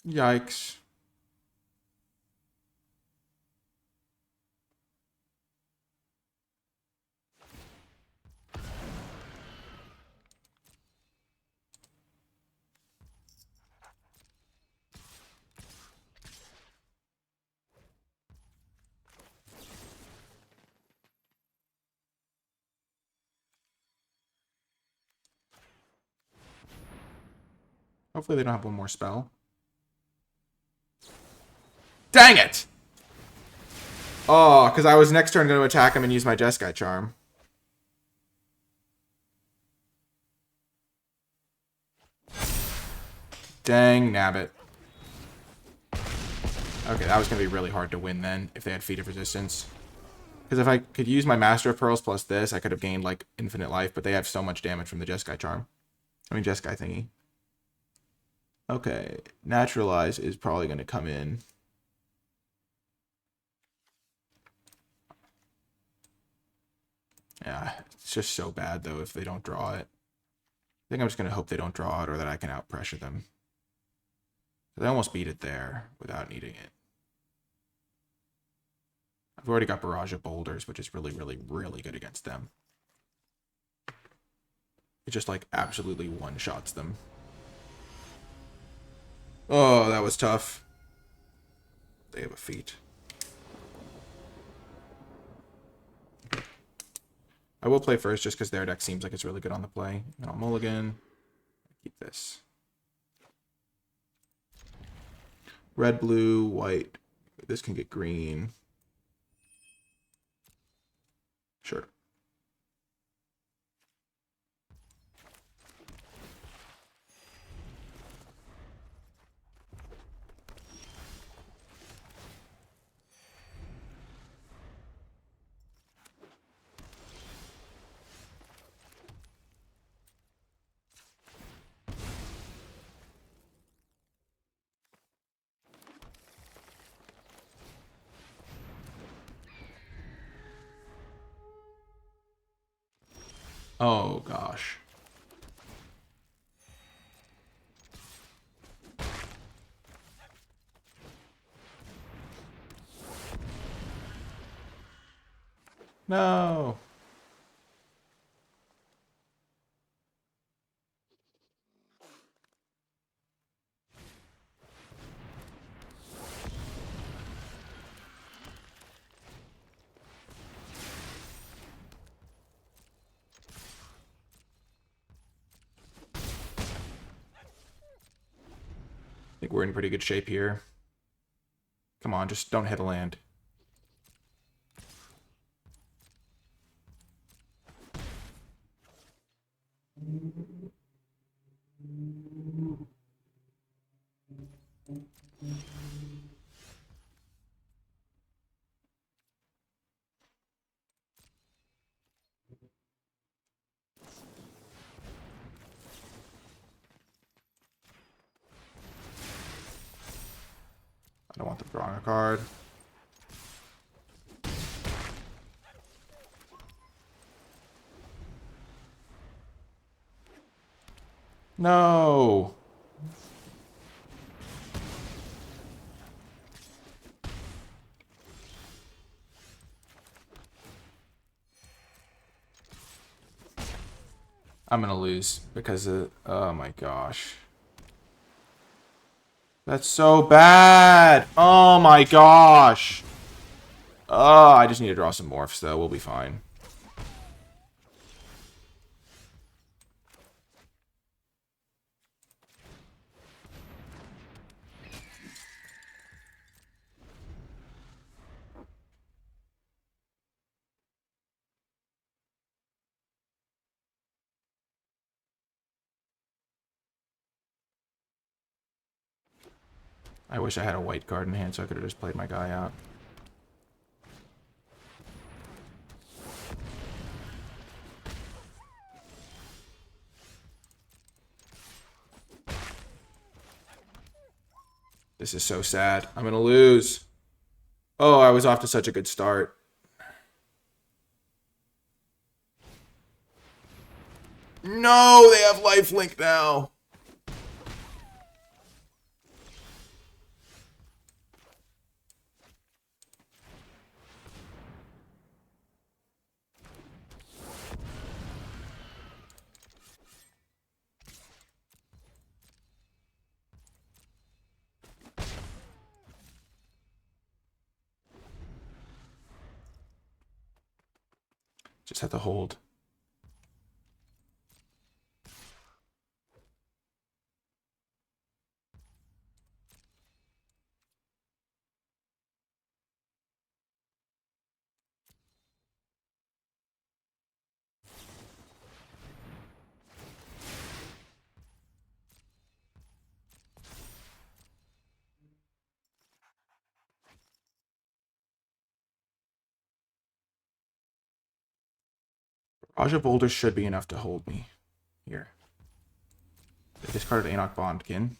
Yikes. Hopefully they don't have one more spell. Dang it! Oh, because I was next turn going to attack him and use my Jeskai Charm. Dang nabbit. Okay, that was going to be really hard to win then, if they had Feat of Resistance. Because if I could use my Master of Pearls plus this, I could have gained, like, infinite life, but they have so much damage from the Jeskai Charm. I mean, Jeskai thingy. Okay, Naturalize is probably going to come in. Yeah, it's just so bad, though, if they don't draw it. I think I'm just going to hope they don't draw it or that I can out-pressure them. They almost beat it there without needing it. I've already got Barrage of Boulders, which is really, really, really good against them. It just, like, absolutely one-shots them. Oh, that was tough. They have a feat. I will play first just because their deck seems like it's really good on the play. And I'll mulligan. Keep this. Red, blue, white. This can get green. Sure. Oh, gosh. No. I think we're in pretty good shape here. Come on, just don't hit a land. I don't want them drawing a card. No. I'm gonna lose because of... Oh my gosh. That's so bad. Oh my gosh. Oh, I just need to draw some morphs though. We'll be fine. I wish I had a white card in hand so I could have just played my guy out. This is so sad. I'm gonna lose. Oh, I was off to such a good start. No, they have lifelink now. Just have to hold. Raja Boulder should be enough to hold me here. They discarded Enoch Bondkin.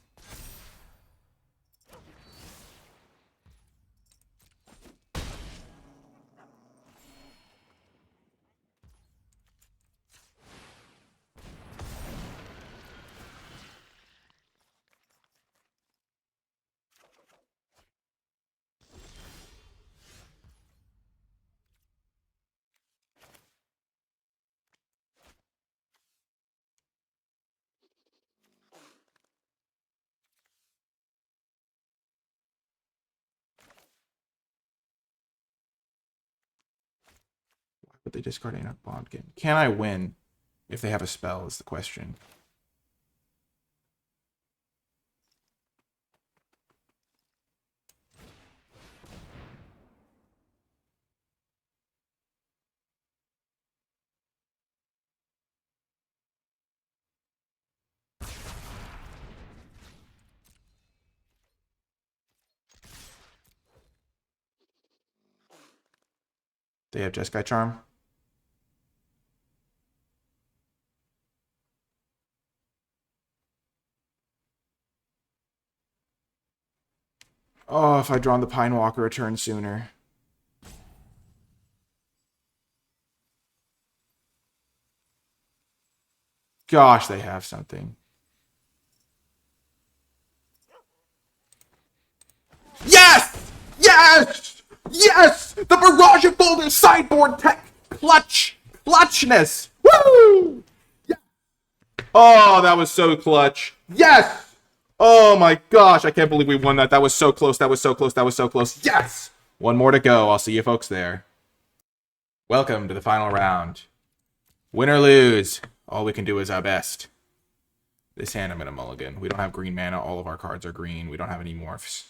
But they discard Enoch Bondkin. Can I win if they have a spell is the question. They have Jeskai Charm. Oh, if I'd drawn the Pine Walker a turn sooner. Gosh, they have something. Yes! Yes! Yes! The Barrage of Golden Sideboard Tech! Clutch! Clutchness! Woo! Yeah. Oh, that was so clutch. Yes! Oh my gosh, I can't believe we won that. That was so close, that was so close, that was so close. Yes! One more to go. I'll see you folks there. Welcome to the final round. Win or lose, all we can do is our best. This hand I'm going to mulligan. We don't have green mana. All of our cards are green. We don't have any morphs.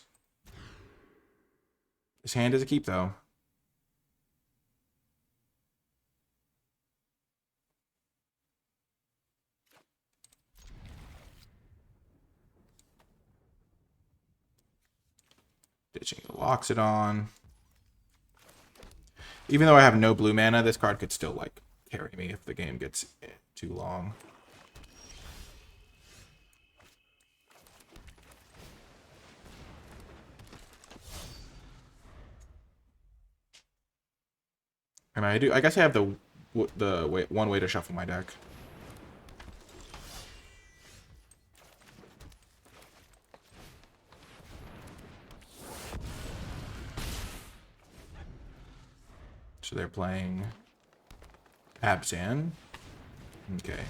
This hand is a keep, though. Ditching the Loxodon. Even though I have no blue mana, this card could still, like, carry me if the game gets too long. And I guess I have the one way to shuffle my deck. So they're playing Abzan. Okay.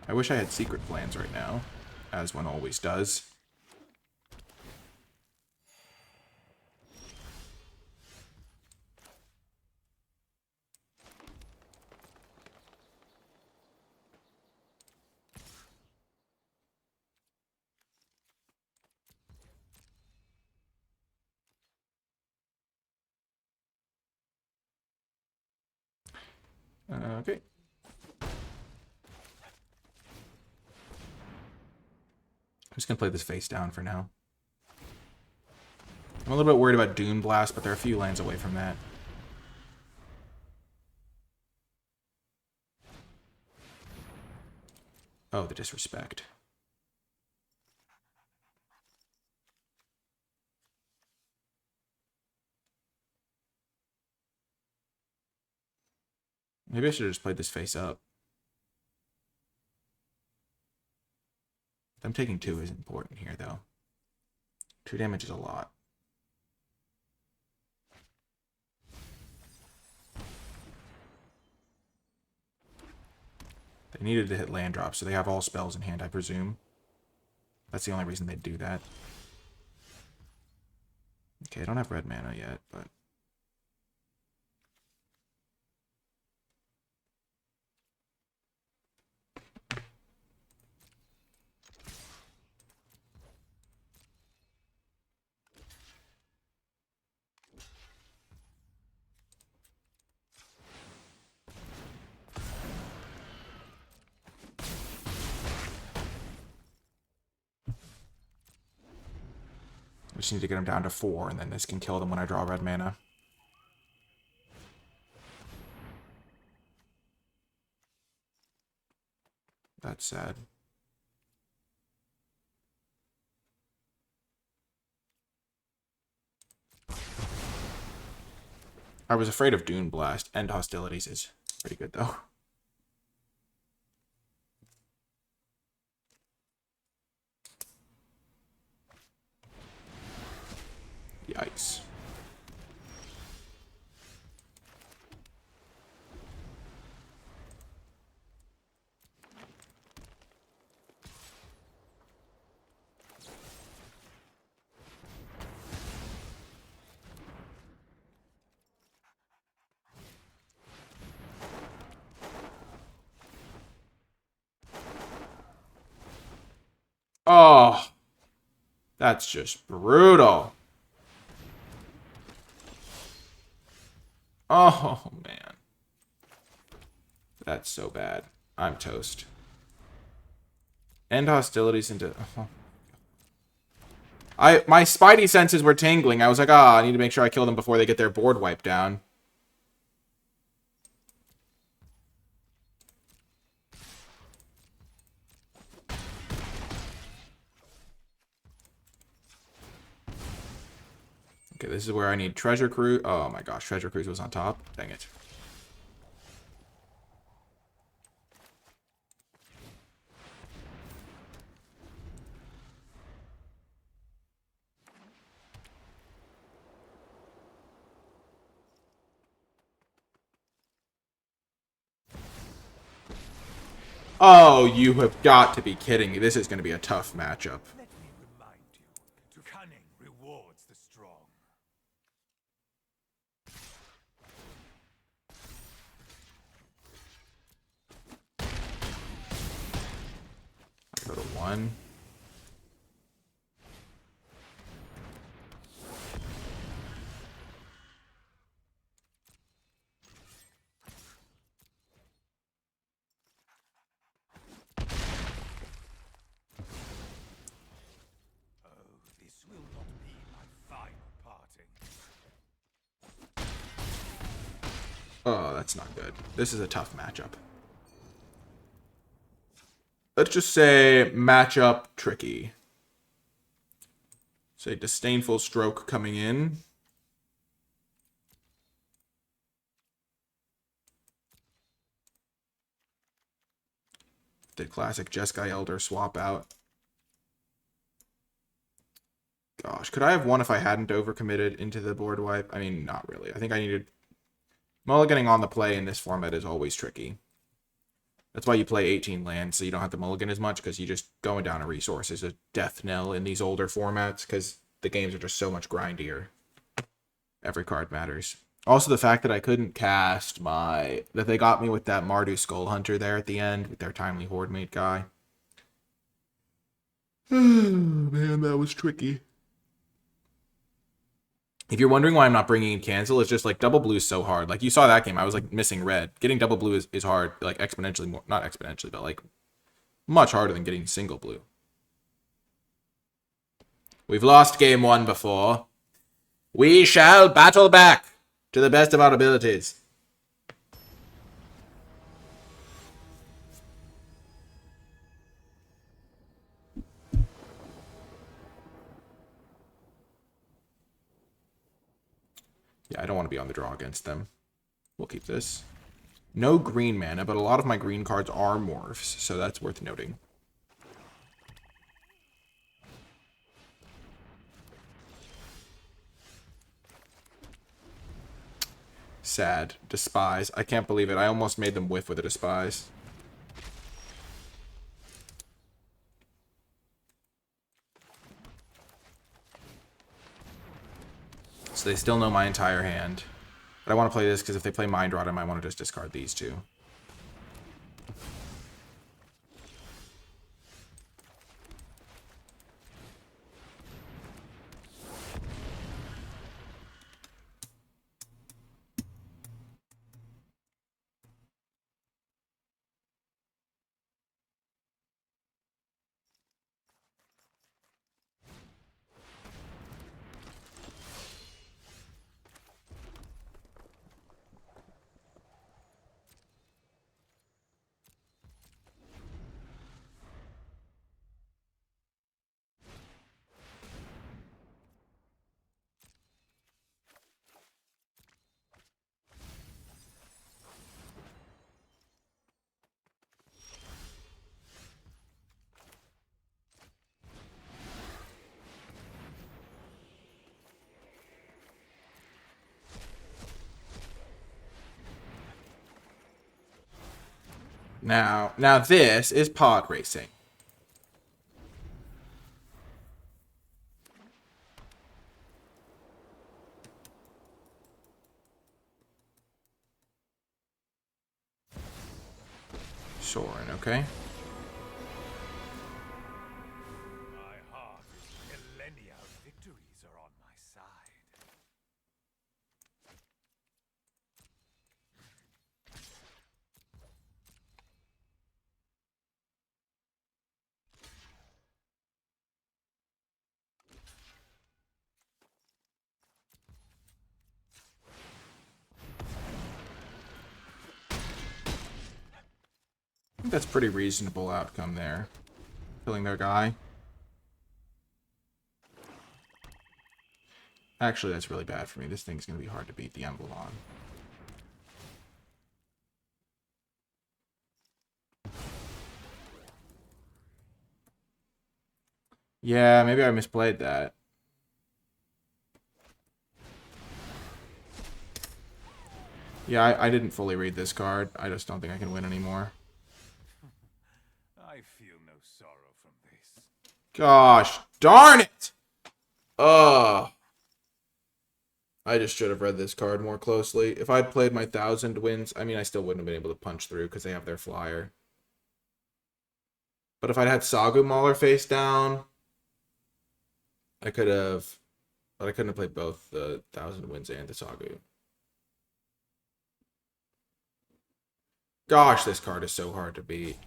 I wish I had secret plans right now, as one always does. Okay. I'm just going to play this face down for now. I'm a little bit worried about Dune Blast, but they're a few lands away from that. Oh, the disrespect. Maybe I should have just played this face up. Them taking 2 is important here, though. 2 damage is a lot. They needed to hit land drops, so they have all spells in hand, I presume. That's the only reason they'd do that. Okay, I don't have red mana yet, but... I just need to get them down to 4, and then this can kill them when I draw red mana. That's sad. I was afraid of Dune Blast. End hostilities is pretty good, though. Yikes. Oh, that's just brutal. Oh, man. That's so bad. I'm toast. End hostilities into... My spidey senses were tingling. I was like, I need to make sure I kill them before they get their board wiped down. Okay, this is where I need Treasure Cruise. Oh my gosh, Treasure Cruise was on top. Dang it. Oh, you have got to be kidding me. This is going to be a tough matchup. Let me remind you, cunning rewards the strong. I go to 1. This will not be my final parting. Oh, that's not good. This is a tough matchup. Let's just say matchup tricky. Say disdainful stroke coming in. Did classic Jeskai Elder swap out. Gosh, could I have won if I hadn't overcommitted into the board wipe? I mean, not really. I think I needed... Mulliganing on the play in this format is always tricky. That's why you play 18 lands, so you don't have to mulligan as much, because you just going down a resource is a death knell in these older formats, because the games are just so much grindier. Every card matters. Also, the fact that I couldn't cast my... That they got me with that Mardu Skull Hunter there at the end, with their Timely Horde Mate guy. Man, that was tricky. If you're wondering why I'm not bringing in cancel, it's just like double blue is so hard. Like you saw that game, I was like missing red. Getting double blue is hard, like exponentially more, not exponentially, but like much harder than getting single blue. We've lost game 1 before. We shall battle back to the best of our abilities. Yeah, I don't want to be on the draw against them. We'll keep this. No green mana, but a lot of my green cards are morphs, so that's worth noting. Sad. Despise. I can't believe it. I almost made them whiff with a Despise. So they still know my entire hand. But I want to play this because if they play Mind Rot, I might want to just discard these two. Now this is pod racing. Soren, okay. My heart is millennia. Victories are on my side. think that's pretty reasonable outcome there. Killing their guy. Actually, that's really bad for me. This thing's going to be hard to beat the Emblem on. Yeah, maybe I misplayed that. Yeah, I didn't fully read this card. I just don't think I can win anymore. I feel no sorrow from this. Gosh, darn it! Ugh. I just should have read this card more closely. If I'd played my 1,000 wins, I mean, I still wouldn't have been able to punch through because they have their flyer. But if I'd had Sagu Mauler face down, I could have... But I couldn't have played both the 1,000 wins and the Sagu. Gosh, this card is so hard to beat.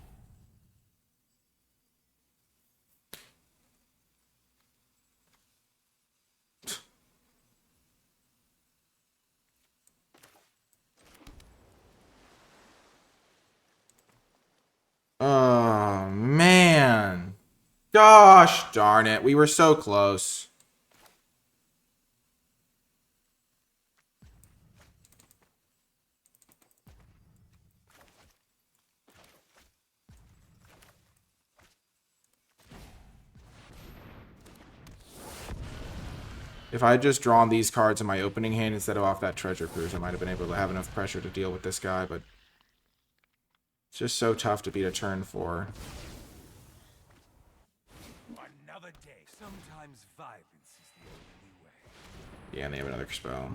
Oh, man. Gosh darn it. We were so close. If I had just drawn these cards in my opening hand instead of off that Treasure Cruise, I might have been able to have enough pressure to deal with this guy, but it's just so tough to beat a turn 4. Another day. Sometimes violence is the only way. Yeah, and they have another spell.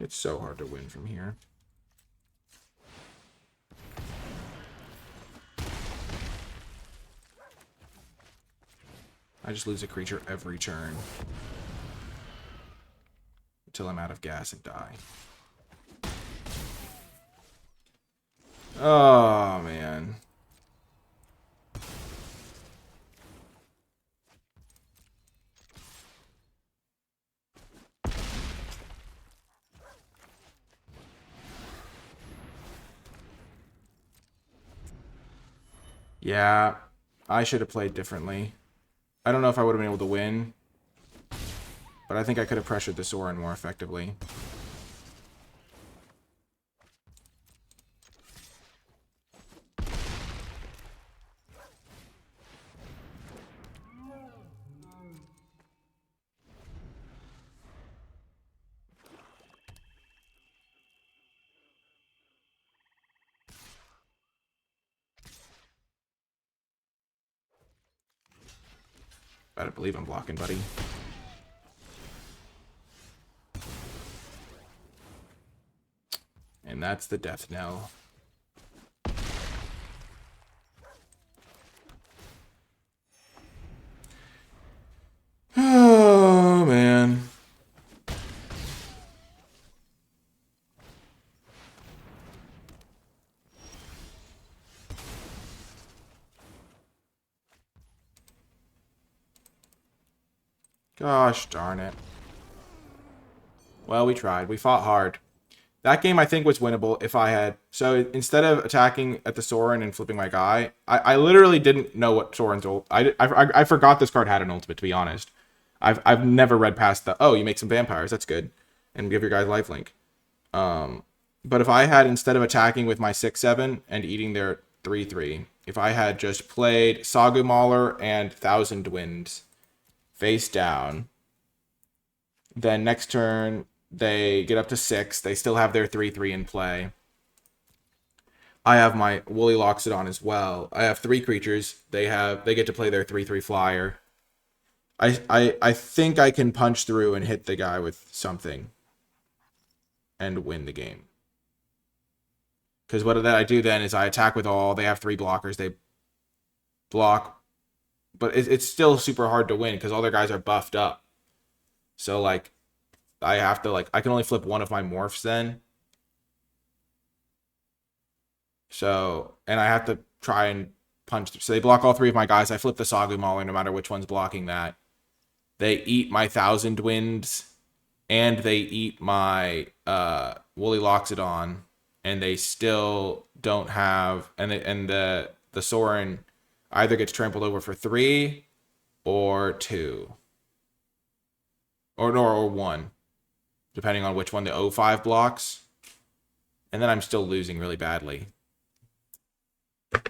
It's so hard to win from here. I just lose a creature every turn. Until I'm out of gas and die. Oh, man. Yeah, I should have played differently. I don't know if I would have been able to win, but I think I could have pressured the Sorin more effectively. Better believe I'm blocking, buddy. And that's the death knell. Oh, man. Gosh darn it. Well, we tried. We fought hard. That game, I think, was winnable if I had... So, instead of attacking at the Sorin and flipping my guy, I literally didn't know what Sorin's ult... I forgot this card had an ultimate, to be honest. I've never read past the, oh, you make some vampires, that's good. And give your guys lifelink. But if I had, instead of attacking with my 6/7 and eating their 3/3, if I had just played Sagu Mauler and 1,000 Winds face down, then next turn they get up to 6. They still have their 3/3 in play. I have my Woolly Loxodon as well. I have 3 creatures. They get to play their 3/3 flyer. I think I can punch through and hit the guy with something and win the game. Because what I do then is I attack with all. They have 3 blockers. They block. But it's still super hard to win because all their guys are buffed up. So, like, I have to, like, I can only flip one of my morphs then. So, and I have to try and punch. So they block all 3 of my guys. I flip the Sagu Mauler no matter which one's blocking that. They eat my Thousand Winds, and they eat my Woolly Loxodon, and they still don't have, and the Sorin either gets trampled over for 3 or 2. Or 1, depending on which one the O5 blocks. And then I'm still losing really badly.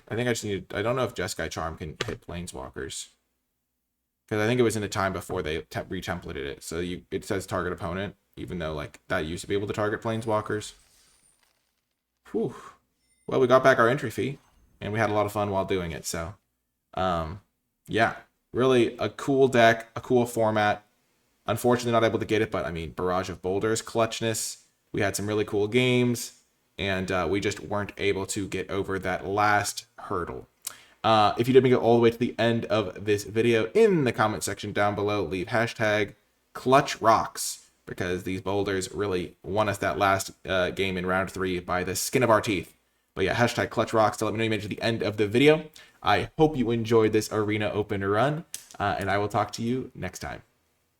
I think I just need, I don't know if Jeskai Charm can hit Planeswalkers. Because I think it was in the time before they retemplated it. So it says target opponent, even though like that used to be able to target Planeswalkers. Whew. Well, we got back our entry fee, and we had a lot of fun while doing it. So, yeah, really a cool deck, a cool format. Unfortunately, not able to get it, but I mean, Barrage of Boulders, clutchness. We had some really cool games, and we just weren't able to get over that last hurdle. If you didn't make it all the way to the end of this video, in the comment section down below, leave hashtag #ClutchRocks, because these boulders really won us that last game in round 3 by the skin of our teeth. But yeah, hashtag #ClutchRocks to let me know you made it to the end of the video. I hope you enjoyed this arena open run, and I will talk to you next time.